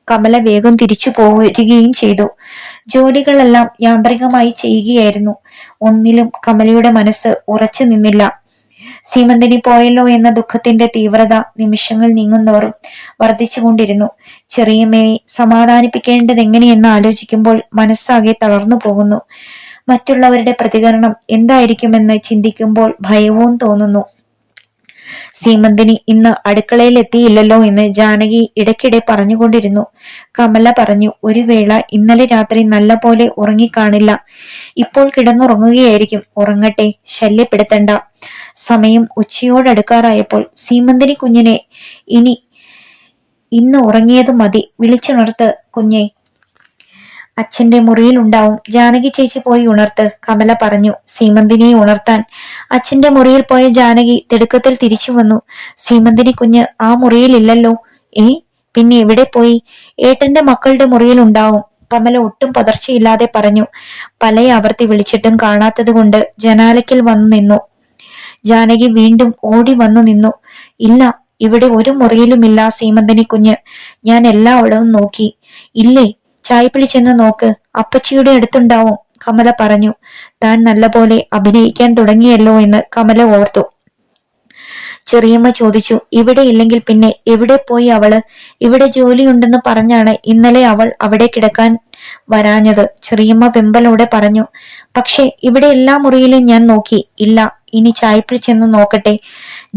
കമല വേഗം തിരിച്ചു പോരുകയും ചെയ്തു. ജോലികളെല്ലാം യാന്ത്രികമായി ചെയ്യുകയായിരുന്നു. ഒന്നിലും കമലയുടെ മനസ്സ് ഉറച്ചു നിന്നില്ല. സീമന്തിനി പോയല്ലോ എന്ന ദുഃഖത്തിന്റെ തീവ്രത നിമിഷങ്ങൾ നീങ്ങുന്നോറും വർദ്ധിച്ചുകൊണ്ടിരുന്നു. ചെറിയമ്മയെ സമാധാനിപ്പിക്കേണ്ടത് എങ്ങനെയെന്ന് ആലോചിക്കുമ്പോൾ മനസ്സാകെ തളർന്നു പോകുന്നു. മറ്റുള്ളവരുടെ പ്രതികരണം എന്തായിരിക്കുമെന്ന് ചിന്തിക്കുമ്പോൾ ഭയവും തോന്നുന്നു. സീമന്തിനി ഇന്ന് അടുക്കളയിൽ എത്തിയില്ലല്ലോ എന്ന് ജാനകി ഇടയ്ക്കിടെ പറഞ്ഞുകൊണ്ടിരുന്നു. കമല പറഞ്ഞു, ഒരു വേള ഇന്നലെ രാത്രി നല്ല പോലെ ഉറങ്ങിക്കാണില്ല. ഇപ്പോൾ കിടന്നുറങ്ങുകയായിരിക്കും. ഉറങ്ങട്ടെ, ശല്യപ്പെടുത്തണ്ട. സമയം ഉച്ചയോടടുക്കാറായപ്പോൾ സീമന്തിനി കുഞ്ഞിനെ ഇന്ന് ഉറങ്ങിയത് മതി, വിളിച്ചുണർത്ത് കുഞ്ഞെ. അച്ഛന്റെ മുറിയിൽ ഉണ്ടാവും. ജാനകി ചേച്ചി പോയി ഉണർത്ത്, കമല പറഞ്ഞു. സീമന്തിനിയെ ഉണർത്താൻ അച്ഛന്റെ മുറിയിൽ പോയ ജാനകി തിടുക്കത്തിൽ തിരിച്ചു വന്നു. സീമന്തിനി കുഞ്ഞ് ആ മുറിയിൽ ഇല്ലല്ലോ. പിന്നെ എവിടെ പോയി? ഏട്ടന്റെ മക്കളുടെ മുറിയിൽ ഉണ്ടാവും, കമല ഒട്ടും പതർച്ചയില്ലാതെ പറഞ്ഞു. പല ആവർത്തി വിളിച്ചിട്ടും കാണാത്തത് കൊണ്ട് ജനാലയ്ക്കൽ വന്നു നിന്നു. ജാനകി വീണ്ടും ഓടി വന്നു നിന്നു. ഇല്ല, ഇവിടെ ഒരു മുറിയിലുമില്ല സീമന്തിനി കുഞ്ഞ്. ഞാൻ എല്ലായിടവും നോക്കി. ഇല്ലേ? ചായപ്പിളി ചെന്ന് നോക്ക്, അപ്പച്ചിയുടെ അടുത്തുണ്ടാവും, കമല പറഞ്ഞു. താൻ നല്ലപോലെ അഭിനയിക്കാൻ തുടങ്ങിയല്ലോ എന്ന് കമല ഓർത്തു. ചെറിയമ്മ ചോദിച്ചു, ഇവിടെ ഇല്ലെങ്കിൽ പിന്നെ എവിടെ പോയി അവള്? ഇവിടെ ജോലിയുണ്ടെന്ന് പറഞ്ഞാണ് ഇന്നലെ അവൾ അവിടെ കിടക്കാൻ വരാഞ്ഞത്, ചെറിയമ്മ വെമ്പലോടെ പറഞ്ഞു. പക്ഷെ ഇവിടെ എല്ലാ മുറിയിലും ഞാൻ നോക്കി, ഇല്ല. ഇനി ചായപ്പിൽ ചെന്ന് നോക്കട്ടെ.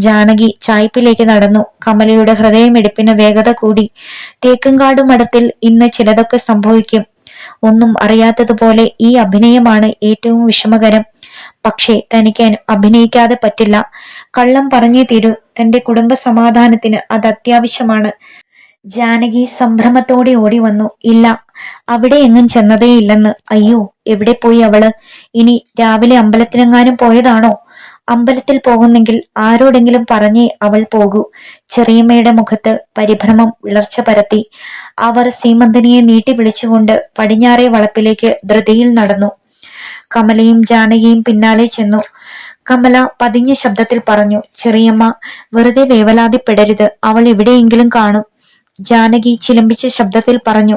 ജാനകി ചായ്പിലേക്ക് നടന്നു. കമലയുടെ ഹൃദയമിടിപ്പിന് വേഗത കൂടി. തേക്കുംകാട് മഠത്തിൽ ഇന്ന് ചിലതൊക്കെ സംഭവിക്കും. ഒന്നും അറിയാത്തതുപോലെ ഈ അഭിനയമാണ് ഏറ്റവും വിഷമകരം. പക്ഷേ തനിക്ക് അഭിനയിക്കാതെ പറ്റില്ല. കള്ളം പറഞ്ഞേ തീരൂ. തന്റെ കുടുംബ സമാധാനത്തിന് അത് അത്യാവശ്യമാണ്. ജാനകി സംഭ്രമത്തോടെ ഓടി വന്നു. ഇല്ല, അവിടെ എങ്ങും ചെന്നതേയില്ലെന്ന്. അയ്യോ, എവിടെ പോയി അവള്? ഇനി രാവിലെ അമ്പലത്തിലെങ്ങാനും പോയതാണോ? അമ്പലത്തിൽ പോകുന്നെങ്കിൽ ആരോടെങ്കിലും പറഞ്ഞേ അവൾ പോകൂ. ചെറിയമ്മയുടെ മുഖത്ത് പരിഭ്രമം വിളർച്ച പരത്തി. അവർ സീമന്തിനിയെ നീട്ടി വിളിച്ചുകൊണ്ട് പടിഞ്ഞാറേ വളപ്പിലേക്ക് ധൃതിയിൽ നടന്നു. കമലയും ജാനകിയും പിന്നാലെ ചെന്നു. കമല പതിഞ്ഞ ശബ്ദത്തിൽ പറഞ്ഞു, ചെറിയമ്മ, വെറുതെ വേവലാതിപ്പെടരുത്, അവൾ എവിടെയെങ്കിലും കാണും. ജാനകി ചിലമ്പിച്ച ശബ്ദത്തിൽ പറഞ്ഞു,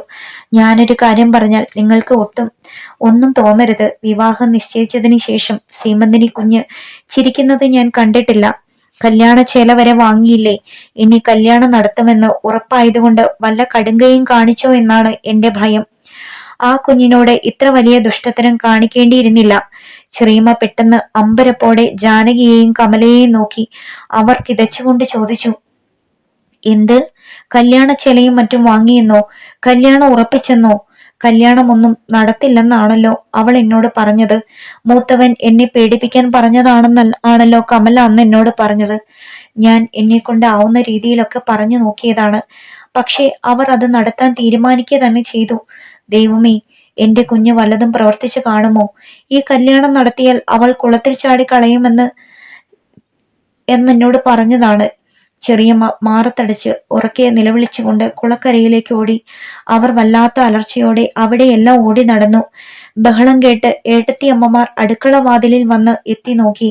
ഞാനൊരു കാര്യം പറഞ്ഞാൽ നിങ്ങൾക്ക് ഒന്നും തോന്നരുത്. വിവാഹം നിശ്ചയിച്ചതിന് ശേഷം സീമന്തിനി കുഞ്ഞ് ചിരിക്കുന്നത് ഞാൻ കണ്ടിട്ടില്ല. കല്യാണ ചേല വരെ വാങ്ങിയില്ലേ? ഇനി കല്യാണം നടത്തുമെന്ന് ഉറപ്പായതുകൊണ്ട് വല്ല കടുങ്കയും കാണിച്ചോ എന്നാണ് എന്റെ ഭയം. ആ കുഞ്ഞിനോട് ഇത്ര വലിയ ദുഷ്ടത്തരം കാണിക്കേണ്ടിയിരുന്നില്ല. ചെറിയമ്മ പെട്ടെന്ന് അമ്പരപ്പോടെ ജാനകിയെയും കമലയെയും നോക്കി. അവർ കിതച്ചുകൊണ്ട് ചോദിച്ചു, എന്ത്? കല്യാണച്ചെലയും മറ്റും വാങ്ങിയെന്നോ? കല്യാണം ഉറപ്പിച്ചെന്നോ? കല്യാണമൊന്നും നടത്തില്ലെന്നാണല്ലോ അവൾ എന്നോട് പറഞ്ഞത്. മൂത്തവൻ എന്നെ പേടിപ്പിക്കാൻ ആണല്ലോ കമല അന്ന് എന്നോട് പറഞ്ഞത്. ഞാൻ എന്നെ കൊണ്ട് ആവുന്ന രീതിയിലൊക്കെ പറഞ്ഞു നോക്കിയതാണ്. പക്ഷെ അവർ അത് നടത്താൻ തീരുമാനിക്കുക തന്നെ ചെയ്തു. ദൈവമേ, എന്റെ കുഞ്ഞ് വല്ലതും പ്രവർത്തിച്ചു കാണുമോ? ഈ കല്യാണം നടത്തിയാൽ അവൾ കുളത്തിൽ ചാടി കളയുമെന്ന് എന്നോട് പറഞ്ഞതാണ്. ചെറിയമ്മ മാറത്തടിച്ച് ഉറക്കെ നിലവിളിച്ചുകൊണ്ട് കുളക്കരയിലേക്ക് ഓടി. അവർ വല്ലാത്ത അലർച്ചയോടെ അവിടെയെല്ലാം ഓടി നടന്നു. ബഹളം കേട്ട് ഏട്ടത്തിയമ്മമാർ അടുക്കള വാതിലിൽ വന്ന് എത്തി നോക്കി.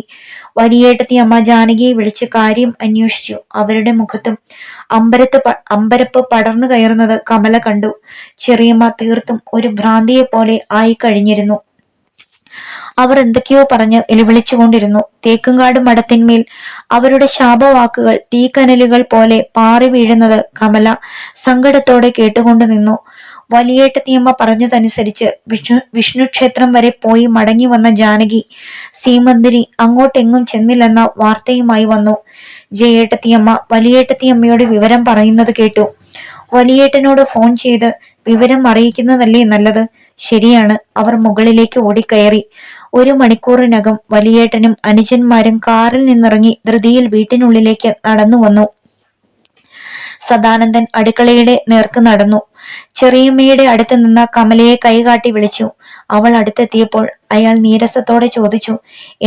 വലിയേട്ടത്തി അമ്മ ജാനകിയെ വിളിച്ച് കാര്യം അന്വേഷിച്ചു. അവരുടെ മുഖത്തും അമ്പരപ്പ് പടർന്നു കയറുന്നത് കമല കണ്ടു. ചെറിയമ്മ തീർത്തും ഒരു ഭ്രാന്തിയെ പോലെ ആയി കഴിഞ്ഞിരുന്നു. അവർ എന്തൊക്കെയോ പറഞ്ഞ് നിലവിളിച്ചുകൊണ്ടിരുന്നു. തേക്കുംകാട് മഠത്തിന്മേൽ അവരുടെ ശാപവാക്കുകൾ തീക്കനലുകൾ പോലെ പാറി വീഴുന്നത് കമല സങ്കടത്തോടെ കേട്ടുകൊണ്ട് നിന്നു. വലിയേട്ടത്തിയമ്മ പറഞ്ഞതനുസരിച്ച് വിഷ്ണു ക്ഷേത്രം വരെ പോയി മടങ്ങി വന്ന ജാനകി സീമന്തിനി അങ്ങോട്ടെങ്ങും ചെന്നില്ലെന്ന വാർത്തയുമായി വന്നു. ജയേട്ടത്തിയമ്മ വലിയേട്ടത്തിയമ്മയോട് വിവരം പറയുന്നത് കേട്ടു. വലിയേട്ടനോട് ഫോൺ ചെയ്ത് വിവരം അറിയിക്കുന്നതല്ലേ നല്ലത്? ശരിയാണ്. അവർ മുകളിലേക്ക് ഓടിക്കയറി. 1 മണിക്കൂറിനകം വലിയേട്ടനും അനുജന്മാരും കാറിൽ നിന്നിറങ്ങി ധൃതിയിൽ വീട്ടിനുള്ളിലേക്ക് നടന്നു വന്നു. സദാനന്ദൻ അടുക്കളയുടെ നേർക്ക് നടന്നു. ചെറിയമ്മയുടെ അടുത്ത് നിന്ന കമലയെ കൈകാട്ടി വിളിച്ചു. അവൾ അടുത്തെത്തിയപ്പോൾ അയാൾ നീരസത്തോടെ ചോദിച്ചു,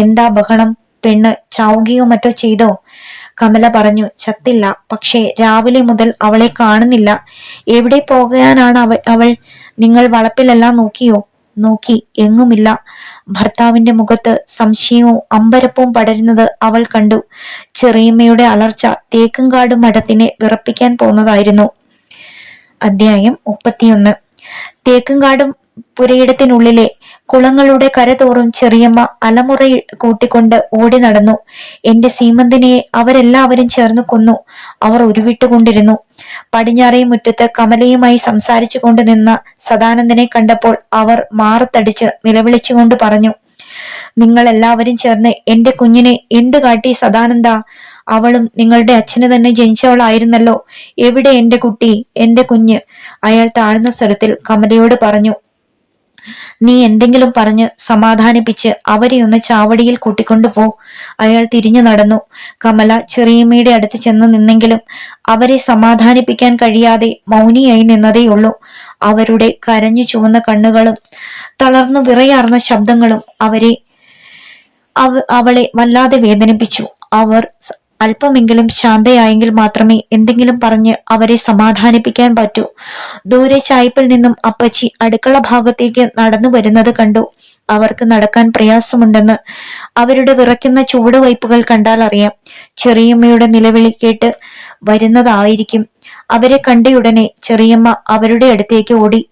എന്താ ബഹളം? പെണ്ണ് ചാവുകയോ മറ്റോ ചെയ്തോ? കമല പറഞ്ഞു, ചത്തില്ല, പക്ഷേ രാവിലെ മുതൽ അവളെ കാണുന്നില്ല. എവിടെ പോകാനാണ് അവൾ? നിങ്ങൾ വളപ്പിലെല്ലാം നോക്കിയോ? നോക്കി, എങ്ങുമില്ല. ഭർത്താവിന്റെ മുഖത്ത് സംശയവും അമ്പരപ്പവും പടരുന്നത് അവൾ കണ്ടു. ചെറിയമ്മയുടെ അലർച്ച തേക്കുംകാട് മഠത്തിനെ വിറപ്പിക്കാൻ പോന്നതായിരുന്നു. അധ്യായം 31. തേക്കുംകാട് പുരയിടത്തിനുള്ളിലെ കുളങ്ങളുടെ കരതോറും ചെറിയമ്മ അലമുറ കൂട്ടിക്കൊണ്ട് ഓടി നടന്നു. എന്റെ സീമന്തിനിയെ അവരെല്ലാവരും ചേർന്ന് കൊന്നു. അവർ ഉരുവിട്ടുകൊണ്ടിരുന്നു. പടിഞ്ഞാറേ മുറ്റത്ത് കമലയുമായി സംസാരിച്ചു കൊണ്ട് നിന്ന സദാനന്ദനെ കണ്ടപ്പോൾ അവർ മാറത്തടിച്ച് നിലവിളിച്ചുകൊണ്ട് പറഞ്ഞു, നിങ്ങൾ എല്ലാവരും ചേർന്ന് എന്റെ കുഞ്ഞിനെ എന്ത് കാട്ടി സദാനന്ദ? അവളും നിങ്ങളുടെ അച്ഛന് തന്നെ ജനിച്ചവളായിരുന്നല്ലോ. എവിടെ എന്റെ കുട്ടി, എന്റെ കുഞ്ഞ്? അയാൾ താഴ്ന്ന സ്വരത്തിൽ കമലയോട് പറഞ്ഞു. നീ എന്തെങ്കിലും പറഞ്ഞ് സമാധാനിപ്പിച്ച് അവരെ ഒന്ന് ചാവടിയിൽ കൂട്ടിക്കൊണ്ടു പോ. അയാൾ തിരിഞ്ഞു നടന്നു. കമല ചെറിയമ്മയുടെ അടുത്ത് ചെന്ന് നിന്നെങ്കിലും അവരെ സമാധാനിപ്പിക്കാൻ കഴിയാതെ മൗനിയായി നിന്നതേയുള്ളൂ. അവരുടെ കരഞ്ഞു ചുവന്ന കണ്ണുകളും തളർന്നു വിറയാർന്ന ശബ്ദങ്ങളും അവളെ വല്ലാതെ വേദനിപ്പിച്ചു. അവർ അല്പമെങ്കിലും ശാന്തയായെങ്കിൽ മാത്രമേ എന്തെങ്കിലും പറഞ്ഞ് അവരെ സമാധാനിപ്പിക്കാൻ പറ്റൂ. ദൂരെ ചായ്പിൽ നിന്നും അപ്പച്ചി അടുക്കള ഭാഗത്തേക്ക് നടന്നു വരുന്നത് കണ്ടു. അവർക്ക് നടക്കാൻ പ്രയാസമുണ്ടെന്ന് അവരുടെ വിറയ്ക്കുന്ന ചുവടുവയ്പ്പുകൾ കണ്ടാൽ അറിയാം. ചെറിയമ്മയുടെ നിലവിളി കേട്ട് വരുന്നതായിരിക്കും. അവരെ കണ്ടയുടനെ ചെറിയമ്മ അവരുടെ അടുത്തേക്ക് ഓടി.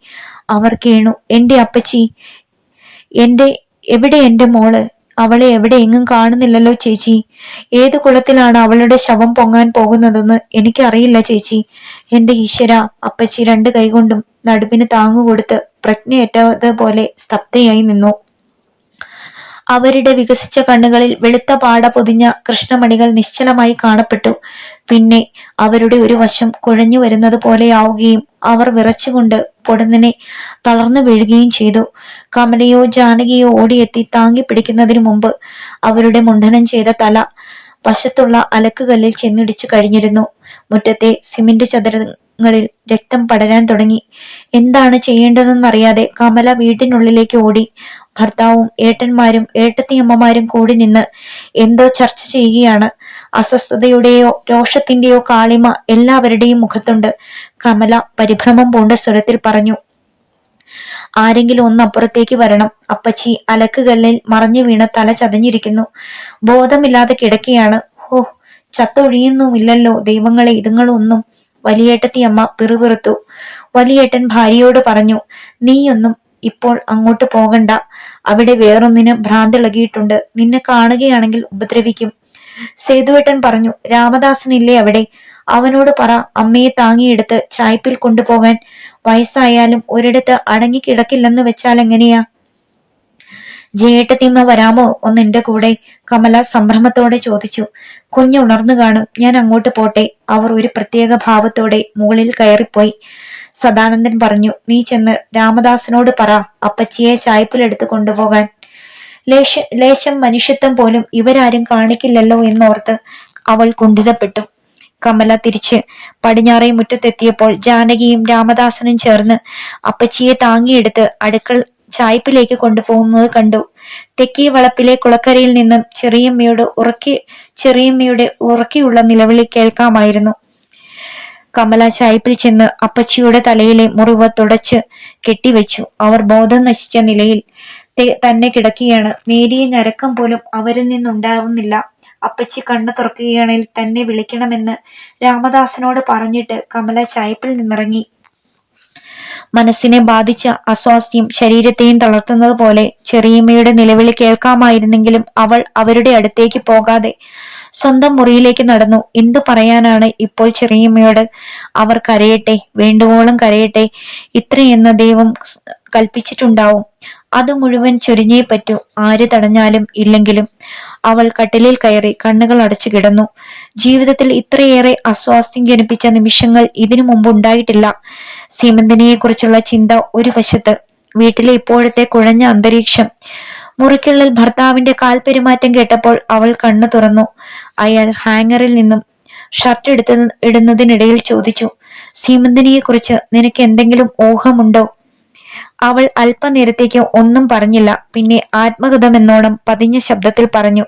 അവർ കേണു, എന്റെ അപ്പച്ചി, എവിടെ എന്റെ മോള്? അവളെ എവിടെ എങ്ങും കാണുന്നില്ലല്ലോ ചേച്ചി. ഏതു കുളത്തിലാണ് അവളുടെ ശവം പൊങ്ങാൻ പോകുന്നതെന്ന് എനിക്കറിയില്ല ചേച്ചി. എന്റെ ഈശ്വര! അപ്പച്ചി 2 കൈകൊണ്ടും നടുവിന് താങ്ങുകൊടുത്ത് പ്രജ്ഞയേറ്റതുപോലെ സ്തബ്ധയായി നിന്നു. അവരുടെ വികസിച്ച കണ്ണുകളിൽ വെളുത്ത പാട പൊതിഞ്ഞ കൃഷ്ണമണികൾ നിശ്ചലമായി കാണപ്പെട്ടു. പിന്നെ അവരുടെ ഒരു വശം കുഴഞ്ഞു വരുന്നത് പോലെയാവുകയും അവർ വിറച്ചുകൊണ്ട് പൊടുന്നനെ തളർന്നു വീഴുകയും ചെയ്തു. കമലയോ ജാനകിയോ ഓടിയെത്തി താങ്ങി പിടിക്കുന്നതിന് മുമ്പ് അവരുടെ മുണ്ഡനം ചെയ്ത തല വശത്തുള്ള അലക്കുകല്ലിൽ ചെന്നിടിച്ചു കഴിഞ്ഞിരുന്നു. മുറ്റത്തെ സിമന്റ് ചതുരങ്ങളിൽ രക്തം പടരാൻ തുടങ്ങി. എന്താണ് ചെയ്യേണ്ടതെന്നറിയാതെ കമല വീട്ടിനുള്ളിലേക്ക് ഓടി. ഭർത്താവും ഏട്ടന്മാരും ഏട്ടത്തിയമ്മമാരും കൂടി നിന്ന് എന്തോ ചർച്ച ചെയ്യുകയാണ്. അസ്വസ്ഥതയുടെയോ രോഷത്തിന്റെയോ കാളിമ എല്ലാവരുടെയും മുഖത്തുണ്ട്. കമല പരിഭ്രമം പൂണ്ട സ്വരത്തിൽ പറഞ്ഞു, ആരെങ്കിലും ഒന്ന് അപ്പുറത്തേക്ക് വരണം. അപ്പച്ചി അലക്കുകല്ലിൽ മറഞ്ഞു വീണ് തല ചതഞ്ഞിരിക്കുന്നു. ബോധമില്ലാതെ കിടക്കുകയാണ്. ഹോ, ചത്തൊഴിയുന്നുമില്ലല്ലോ ദൈവങ്ങളെ ഇതുങ്ങളൊന്നും. വലിയേട്ടത്തിയമ്മ പിറുപിറുത്തു. വലിയേട്ടൻ ഭാര്യയോട് പറഞ്ഞു, നീയൊന്നും ഇപ്പോൾ അങ്ങോട്ട് പോകണ്ട. അവിടെ വേറൊന്നിന് ഭ്രാന്തിളകിയിട്ടുണ്ട്. നിന്നെ കാണുകയാണെങ്കിൽ ഉപദ്രവിക്കും. സേതുവേട്ടൻ പറഞ്ഞു, രാമദാസനില്ലേ അവിടെ? അവനോട് പറ അമ്മയെ താങ്ങിയെടുത്ത് ചായ്പിൽ കൊണ്ടുപോകാൻ. വയസ്സായാലും ഒരിടത്ത് അടങ്ങി കിടക്കില്ലെന്ന് വെച്ചാൽ എങ്ങനെയാ? ജയേട്ടത്തിയമ്മ വരാമോ ഒന്ന് എന്റെ കൂടെ? കമല സംഭ്രമത്തോടെ ചോദിച്ചു. കുഞ്ഞുണർന്നു കാണും, ഞാൻ അങ്ങോട്ട് പോട്ടെ. അവർ ഒരു പ്രത്യേക ഭാവത്തോടെ മുകളിൽ കയറിപ്പോയി. സദാനന്ദൻ പറഞ്ഞു, നീ ചെന്ന് രാമദാസനോട് പറ അപ്പച്ചിയെ ചായ്പിലെടുത്ത് കൊണ്ടുപോകാൻ. ലേശം മനുഷ്യത്വം പോലും ഇവരാരും കാണിക്കില്ലല്ലോ എന്നോർത്ത് അവൾ കുണ്ഠിതപ്പെട്ടു. കമല തിരിച്ച് പടിഞ്ഞാറേ മുറ്റത്തെത്തിയപ്പോൾ ജാനകിയും രാമദാസനും ചേർന്ന് അപ്പച്ചിയെ താങ്ങിയെടുത്ത് അടുക്കൾ ചായ്പിലേക്ക് കൊണ്ടുപോകുന്നത് കണ്ടു. തെക്കേ വളപ്പിലെ കുളക്കരയിൽ നിന്നും ചെറിയമ്മയുടെ ഉറക്കിയുള്ള നിലവിളി കേൾക്കാമായിരുന്നു. കമല ചായ്പിൽ ചെന്ന് അപ്പച്ചിയുടെ തലയിലെ മുറിവ് തുടച്ച് കെട്ടിവെച്ചു. അവർ ബോധം നശിച്ച നിലയിൽ തന്നെ കിടക്കുകയാണ്. നേരിയ ഞരക്കം പോലും അവരിൽ നിന്നുണ്ടാവുന്നില്ല. അപ്പച്ചി കണ്ണു തുറക്കുകയാണെങ്കിൽ തന്നെ വിളിക്കണമെന്ന് രാമദാസനോട് പറഞ്ഞിട്ട് കമല ചായ്പിൽ നിന്നിറങ്ങി. മനസ്സിനെ ബാധിച്ച അസ്വാസ്ഥ്യം ശരീരത്തെയും തളർത്തുന്നത് പോലെ ചെറിയമ്മയുടെ നിലവിളി കേൾക്കാമായിരുന്നെങ്കിലും അവൾ അവരുടെ അടുത്തേക്ക് പോകാതെ സ്വന്തം മുറിയിലേക്ക് നടന്നു. എന്തു പറയാനാണ് ഇപ്പോൾ ചെറിയമ്മയോട്? അവർ കരയട്ടെ, വേണ്ടുവോളം കരയട്ടെ. ഇത്രയെന്ന് ദൈവം കൽപ്പിച്ചിട്ടുണ്ടാവും. അത് മുഴുവൻ ചൊരിഞ്ഞേ പറ്റൂ, ആര് തടഞ്ഞാലും ഇല്ലെങ്കിലും. അവൾ കട്ടിലിൽ കയറി കണ്ണുകൾ അടച്ചു കിടന്നു. ജീവിതത്തിൽ ഇത്രയേറെ അസ്വാസ്ഥ്യം ജനിപ്പിച്ച നിമിഷങ്ങൾ ഇതിനു മുമ്പ് ഉണ്ടായിട്ടില്ല. സീമന്തിനിയെ കുറിച്ചുള്ള ചിന്ത ഒരു വശത്ത്, വീട്ടിലെ ഇപ്പോഴത്തെ കുഴഞ്ഞ അന്തരീക്ഷം. മുറിക്കുള്ളിൽ ഭർത്താവിന്റെ കാൽ പെരുമാറ്റം കേട്ടപ്പോൾ അവൾ കണ്ണു തുറന്നു. അയാൾ ഹാങ്ങറിൽ നിന്നും ഷർട്ട് ഇടുന്നതിനിടയിൽ ചോദിച്ചു, സീമന്തിനിയെ കുറിച്ച് നിനക്ക് എന്തെങ്കിലും ഊഹമുണ്ടോ? അവൾ അല്പനേരത്തേക്ക് ഒന്നും പറഞ്ഞില്ല. പിന്നെ ആത്മഗതമെന്നോണം പതിഞ്ഞ ശബ്ദത്തിൽ പറഞ്ഞു,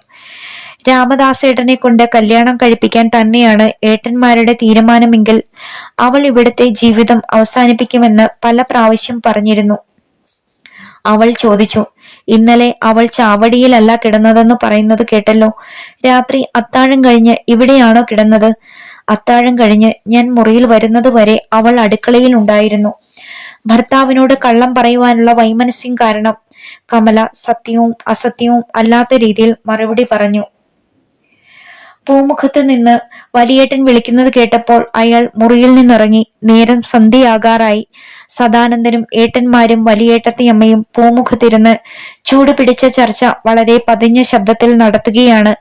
രാമദാസേട്ടനെ കൊണ്ട് കല്യാണം കഴിപ്പിക്കാൻ തന്നെയാണ് ഏട്ടന്മാരുടെ തീരുമാനമെങ്കിൽ അവൾ ഇവിടുത്തെ ജീവിതം അവസാനിപ്പിക്കുമെന്ന് പല പ്രാവശ്യം പറഞ്ഞിരുന്നു. അവൾ ചോദിച്ചു, ഇന്നലെ അവൾ ചാവടിയിലല്ല കിടന്നതെന്ന് പറയുന്നത് കേട്ടല്ലോ. രാത്രി അത്താഴം കഴിഞ്ഞ് ഇവിടെയാണോ കിടന്നത്? അത്താഴം കഴിഞ്ഞ് ഞാൻ മുറിയിൽ വരുന്നത് വരെ അവൾ അടുക്കളയിൽ ഉണ്ടായിരുന്നു. ഭർത്താവിനോട് കള്ളം പറയുവാനുള്ള വൈമനസ്യം കാരണം കമല സത്യവും അസത്യവും അല്ലാത്ത രീതിയിൽ മറുപടി പറഞ്ഞു. പൂമുഖത്ത് നിന്ന് വലിയേട്ടൻ വിളിക്കുന്നത് കേട്ടപ്പോൾ അയാൾ മുറിയിൽ നിന്നിറങ്ങി. നേരം സന്ധ്യയാകാറായി. സദാനന്ദനും ഏട്ടന്മാരും വലിയേട്ടത്തിയമ്മയും പൂമുഖത്തിരുന്ന് ചൂട് പിടിച്ച ചർച്ച വളരെ പതിഞ്ഞ ശബ്ദത്തിൽ നടത്തുകയാണ്.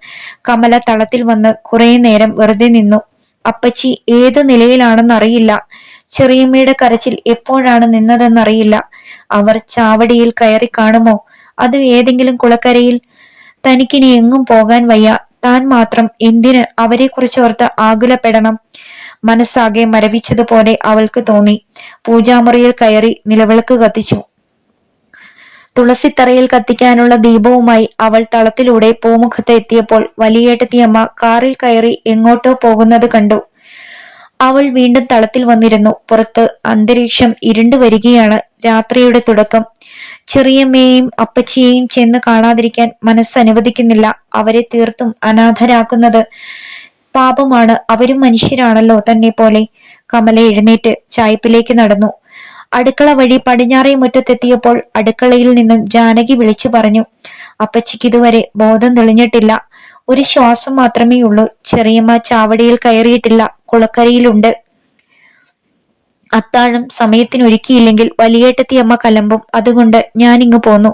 കമല തളത്തിൽ വന്ന് കുറെ നേരം വെറുതെ നിന്നു. അപ്പച്ചി ഏത് നിലയിലാണെന്നറിയില്ല. ചെറിയമ്മയുടെ കരച്ചിൽ എപ്പോഴാണ് നിന്നതെന്നറിയില്ല. അവർ ചാവടിയിൽ കയറി കാണുമോ? അത് ഏതെങ്കിലും കുളക്കരയിൽ? തനിക്കിനി എങ്ങും പോകാൻ വയ്യ. താൻ മാത്രം എന്തിന് അവരെ കുറിച്ചോർത്ത് ആകുലപ്പെടണം? മനസ്സാകെ മരവിച്ചതുപോലെ അവൾക്ക് തോന്നി. പൂജാമുറിയിൽ കയറി നിലവിളക്ക് കത്തിച്ചു. തുളസിത്തറയിൽ കത്തിക്കാനുള്ള ദീപവുമായി അവൾ തളത്തിലൂടെ പൂമുഖത്ത് എത്തിയപ്പോൾ വലിയേട്ടത്തിയമ്മ കാറിൽ കയറി എങ്ങോട്ടോ പോകുന്നത് കണ്ടു. അവൾ വീണ്ടും തളത്തിൽ വന്നിരുന്നു. പുറത്ത് അന്തരീക്ഷം ഇരുണ്ടു വരികയാണ്. രാത്രിയുടെ തുടക്കം. ചെറിയമ്മയെയും അപ്പച്ചിയെയും ചെന്ന് കാണാതിരിക്കാൻ മനസ്സനുവദിക്കുന്നില്ല. അവരെ തീർത്തും അനാഥരാക്കുന്നത് പാപമാണ്. അവരും മനുഷ്യരാണല്ലോ തന്നെ പോലെ. കമല എഴുന്നേറ്റ് ചായ്പിലേക്ക് നടന്നു. അടുക്കള വഴി പടിഞ്ഞാറേ മുറ്റത്തെത്തിയപ്പോൾ അടുക്കളയിൽ നിന്നും ജാനകി വിളിച്ചു പറഞ്ഞു, അപ്പച്ചിക്ക് ഇതുവരെ ബോധം തെളിഞ്ഞിട്ടില്ല. ഒരു ശ്വാസം മാത്രമേ ഉള്ളൂ. ചെറിയമ്മ ചാവടിയിൽ കയറിയിട്ടില്ല, കുളക്കരയിലുണ്ട്. അത്താഴം സമയത്തിനൊരുക്കിയില്ലെങ്കിൽ വലിയേട്ടത്തിയമ്മ കലമ്പും. അതുകൊണ്ട് ഞാനിങ്ങു പോന്നു.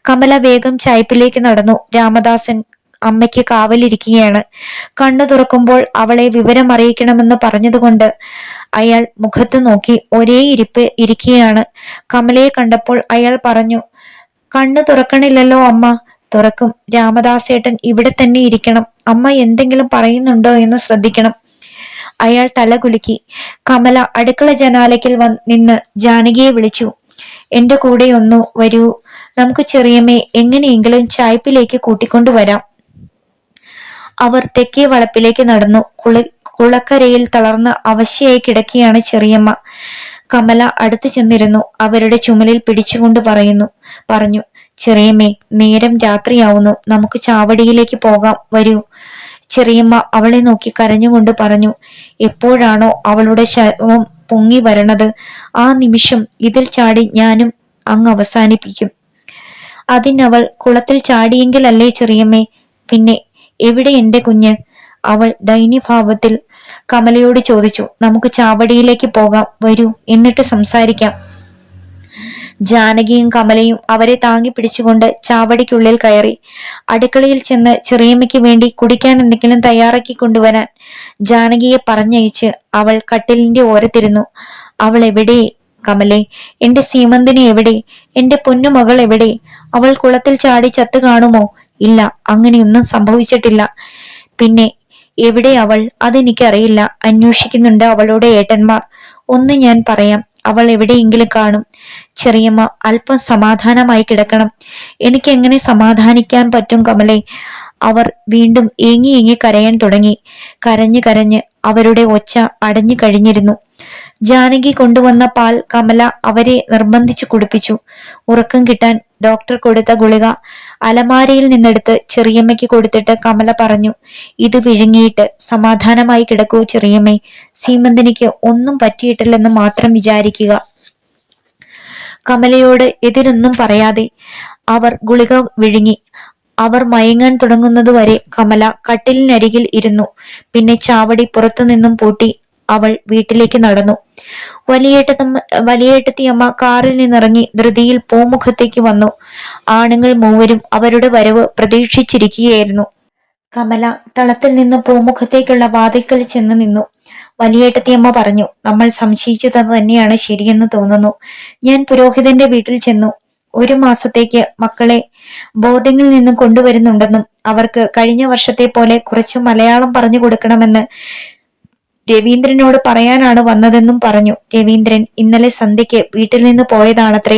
കമല വേഗം ചായ്പിലേക്ക് നടന്നു. രാമദാസൻ അമ്മയ്ക്ക് കാവലിരിക്കുകയാണ്. കണ്ണു തുറക്കുമ്പോൾ അവളെ വിവരം അറിയിക്കണമെന്ന് പറഞ്ഞതുകൊണ്ട് അയാൾ മുഖത്ത് നോക്കി ഒരേ ഇരിക്കുകയാണ്. കമലയെ കണ്ടപ്പോൾ അയാൾ പറഞ്ഞു, കണ്ണു തുറക്കണില്ലല്ലോ അമ്മ. തുറക്കും. രാമദാസേട്ടൻ ഇവിടെ തന്നെ ഇരിക്കണം. അമ്മ എന്തെങ്കിലും പറയുന്നുണ്ടോ എന്ന് ശ്രദ്ധിക്കണം. അയാൾ തലകുലുക്കി. കമല അടുക്കള ജനാലയ്ക്കൽ നിന്ന് ജാനകിയെ വിളിച്ചു. എന്റെ കൂടെ ഒന്നു വരൂ, നമുക്ക് ചെറിയമ്മയെ എങ്ങനെയെങ്കിലും ചായ്പിലേക്ക് കൂട്ടിക്കൊണ്ടുവരാം. അവർ തെക്കേ വളപ്പിലേക്ക് നടന്നു. കുളക്കരയിൽ തളർന്ന് അവശയായി കിടക്കുകയാണ് ചെറിയമ്മ. കമല അടുത്തു ചെന്നിരുന്നു. അവരുടെ ചുമലിൽ പിടിച്ചുകൊണ്ട് പറഞ്ഞു, ചെറിയമ്മേ, നേരം രാത്രിയാവുന്നു, നമുക്ക് ചാവടിയിലേക്ക് പോകാം, വരൂ. ചെറിയമ്മ അവളെ നോക്കി കരഞ്ഞുകൊണ്ട് പറഞ്ഞു. എപ്പോഴാണോ അവളുടെ ശവം പൊങ്ങി വരണത്, ആ നിമിഷം ഇതിൽ ചാടി ഞാനും അങ്ങ് അവസാനിപ്പിക്കും. അതിനവൾ കുളത്തിൽ ചാടിയെങ്കിലല്ലേ ചെറിയമ്മേ? പിന്നെ എവിടെ എന്റെ കുഞ്ഞ്? അവൾ ദൈന്യഭാവത്തിൽ കമലയോട് ചോദിച്ചു. നമുക്ക് ചാവടിയിലേക്ക് പോകാം, വരൂ, എന്നിട്ട് സംസാരിക്കാം. ജാനകിയും കമലയും അവരെ താങ്ങി പിടിച്ചുകൊണ്ട് ചാവടിക്കുള്ളിൽ കയറി. അടുക്കളയിൽ ചെന്ന് ചെറിയമ്മയ്ക്ക് വേണ്ടി കുടിക്കാൻ എന്തെങ്കിലും തയ്യാറാക്കി കൊണ്ടുവരാൻ ജാനകിയെ പറഞ്ഞയച്ച് അവൾ കട്ടിലിന്റെ ഓരത്തിരുന്നു. അവൾ എവിടെ കമലെ? എന്റെ സീമന്തിനി എവിടെ? എന്റെ പൊന്നുമകൾ എവിടെ? അവൾ കുളത്തിൽ ചാടി ചത്തു കാണുമോ? ഇല്ല, അങ്ങനെയൊന്നും സംഭവിച്ചിട്ടില്ല. പിന്നെ എവിടെ അവൾ? അതെനിക്കറിയില്ല. അന്വേഷിക്കുന്നുണ്ട് അവളുടെ ഏട്ടന്മാർ. ഒന്ന് ഞാൻ പറയാം, അവൾ എവിടെയെങ്കിലും കാണും. ചെറിയമ്മ അല്പം സമാധാനമായി കിടക്കണം. എനിക്കെങ്ങനെ സമാധാനിക്കാൻ പറ്റും കമലെ? അവർ വീണ്ടും ഏങ്ങി ഏങ്ങി കരയാൻ തുടങ്ങി. കരഞ്ഞ് കരഞ്ഞ് അവരുടെ ഒച്ച അടഞ്ഞു കഴിഞ്ഞിരുന്നു. ജാനകി കൊണ്ടുവന്ന പാൽ കമല അവരെ നിർബന്ധിച്ചു കുടിപ്പിച്ചു. ഉറക്കം കിട്ടാൻ ഡോക്ടർ കൊടുത്ത ഗുളിക അലമാരയിൽ നിന്നെടുത്ത് ചെറിയമ്മയ്ക്ക് കൊടുത്തിട്ട് കമല പറഞ്ഞു, ഇത് വിഴുങ്ങിയിട്ട് സമാധാനമായി കിടക്കൂ ചെറിയമ്മേ. സീമന്തനിക്ക് ഒന്നും പറ്റിയിട്ടില്ലെന്ന് മാത്രം വിചാരിക്കുക. കമലയോട് എതിരൊന്നും പറയാതെ അവർ ഗുളിക വിഴുങ്ങി. അവർ മയങ്ങാൻ തുടങ്ങുന്നതുവരെ കമല കട്ടിലിനരികിൽ ഇരുന്നു. പിന്നെ ചാവടി പുറത്തുനിന്നും പൂട്ടി അവൾ വീട്ടിലേക്ക് നടന്നു. വലിയേട്ടത്തിയമ്മ കാറിൽ നിന്നിറങ്ങി ധൃതിയിൽ പൂമുഖത്തേക്ക് വന്നു. ആണുങ്ങൾ മൂവരും അവരുടെ വരവ് പ്രതീക്ഷിച്ചിരിക്കുകയായിരുന്നു. കമല തളത്തിൽ നിന്ന് പൂമുഖത്തേക്കുള്ള വാതിൽക്കൽ ചെന്ന് നിന്നു. വലിയേട്ടത്തിയമ്മ പറഞ്ഞു, നമ്മൾ സംശയിച്ചത് തന്നെയാണ് ശരിയെന്ന് തോന്നുന്നു. ഞാൻ പുരോഹിതന്റെ വീട്ടിൽ ചെന്നു. 1 മാസത്തേക്ക് മക്കളെ ബോർഡിങ്ങിൽ നിന്നും കൊണ്ടുവരുന്നുണ്ടെന്നും അവർക്ക് കഴിഞ്ഞ വർഷത്തെ പോലെ കുറച്ച് മലയാളം പറഞ്ഞു കൊടുക്കണമെന്ന് രവീന്ദ്രനോട് പറയാനാണ് വന്നതെന്നും പറഞ്ഞു. രവീന്ദ്രൻ ഇന്നലെ സന്ധ്യയ്ക്ക് വീട്ടിൽ നിന്ന് പോയതാണത്രേ.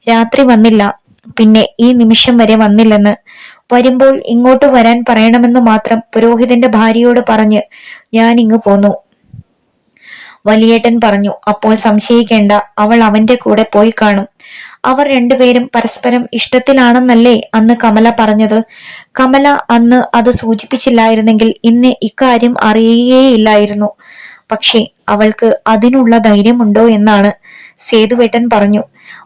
രാത്രി വന്നില്ല, പിന്നെ ഈ നിമിഷം വരെ വന്നില്ലെന്ന്. വരുമ്പോൾ ഇങ്ങോട്ട് വരാൻ പറയണമെന്ന് മാത്രം പുരോഹിതന്റെ ഭാര്യയോട് പറഞ്ഞ് ഞാൻ ഇങ്ങ് പോന്നു. വലിയേട്ടൻ പറഞ്ഞു, അപ്പോൾ സംശയിക്കേണ്ട, അവൾ അവന്റെ കൂടെ പോയി കാണും. അവർ രണ്ടുപേരും പരസ്പരം ഇഷ്ടത്തിലാണെന്നല്ലേ അന്ന് കമല പറഞ്ഞത്? കമല അന്ന് അത് സൂചിപ്പിച്ചില്ലായിരുന്നെങ്കിൽ ഇന്ന് ഇക്കാര്യം അറിയുകയില്ലായിരുന്നു. പക്ഷേ അവൾക്ക് അതിനുള്ള ധൈര്യമുണ്ടോ എന്നാണ്. സേതുവേട്ടൻ പറഞ്ഞു.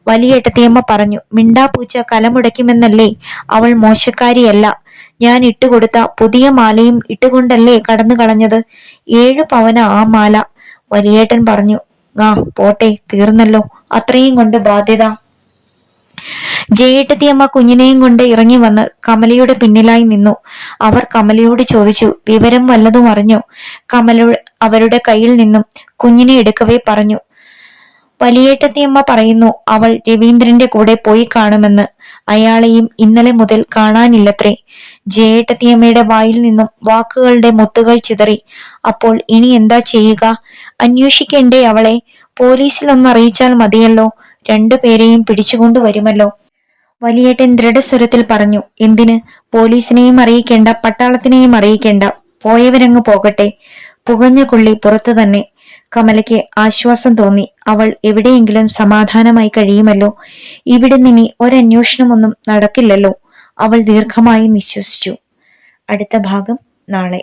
വലിയേട്ടത്തിയമ്മ പറഞ്ഞു, മിണ്ടാപ്പൂച്ച കലമുടയ്ക്കുമെന്നല്ലേ? അവൾ മോശക്കാരിയല്ല. ഞാൻ ഇട്ടുകൊടുത്ത പുതിയ മാലയും ഇട്ടുകൊണ്ടല്ലേ കടന്നു കളഞ്ഞത്. 7 പവന ആ മാല. വലിയേട്ടൻ പറഞ്ഞു. ആ പോട്ടെ, തീർന്നല്ലോ, അത്രയും കൊണ്ട് ബാധ്യത. ജയേട്ടത്തിയമ്മ കുഞ്ഞിനെയും കൊണ്ട് ഇറങ്ങി വന്ന് കമലയുടെ പിന്നിലായി നിന്നു. അവർ കമലയോട് ചോദിച്ചു, വിവരം വല്ലതും അറിഞ്ഞോ? കമല അവരുടെ കയ്യിൽ നിന്നും കുഞ്ഞിനെ എടുക്കവേ പറഞ്ഞു. വലിയേട്ടത്തിയമ്മ പറയുന്നു, അവൾ രവീന്ദ്രന്റെ കൂടെ പോയി കാണുമെന്ന്. അയാളെയും ഇന്നലെ മുതൽ കാണാനില്ലത്രേ. ജയേട്ടത്തിയമ്മയുടെ വായിൽ നിന്നും വാക്കുകളുടെ മുത്തുകൾ ചിതറി. അപ്പോൾ ഇനി എന്താ ചെയ്യുക? അന്വേഷിക്കേണ്ടേ അവളെ? പോലീസിലൊന്ന് അറിയിച്ചാൽ മതിയല്ലോ. 2 പേരെയും പിടിച്ചുകൊണ്ടു വരുമല്ലോ. വലിയേട്ടൻ ദൃഢസ്വരത്തിൽ പറഞ്ഞു. എന്തിന്? പോലീസിനെയും അറിയിക്കേണ്ട, പട്ടാളത്തിനെയും അറിയിക്കേണ്ട. പോയവരങ്ങ് പോകട്ടെ. പുകഞ്ഞ കൊള്ളി പുറത്തു തന്നെ. കമലയ്ക്ക് ആശ്വാസം തോന്നി. അവൾ എവിടെയെങ്കിലും സമാധാനമായി കഴിയുമല്ലോ. ഇവിടെ നിനി ഒരന്വേഷണമൊന്നും നടക്കില്ലല്ലോ. അവൾ ദീർഘമായി നിശ്വസിച്ചു. അടുത്ത ഭാഗം നാളെ.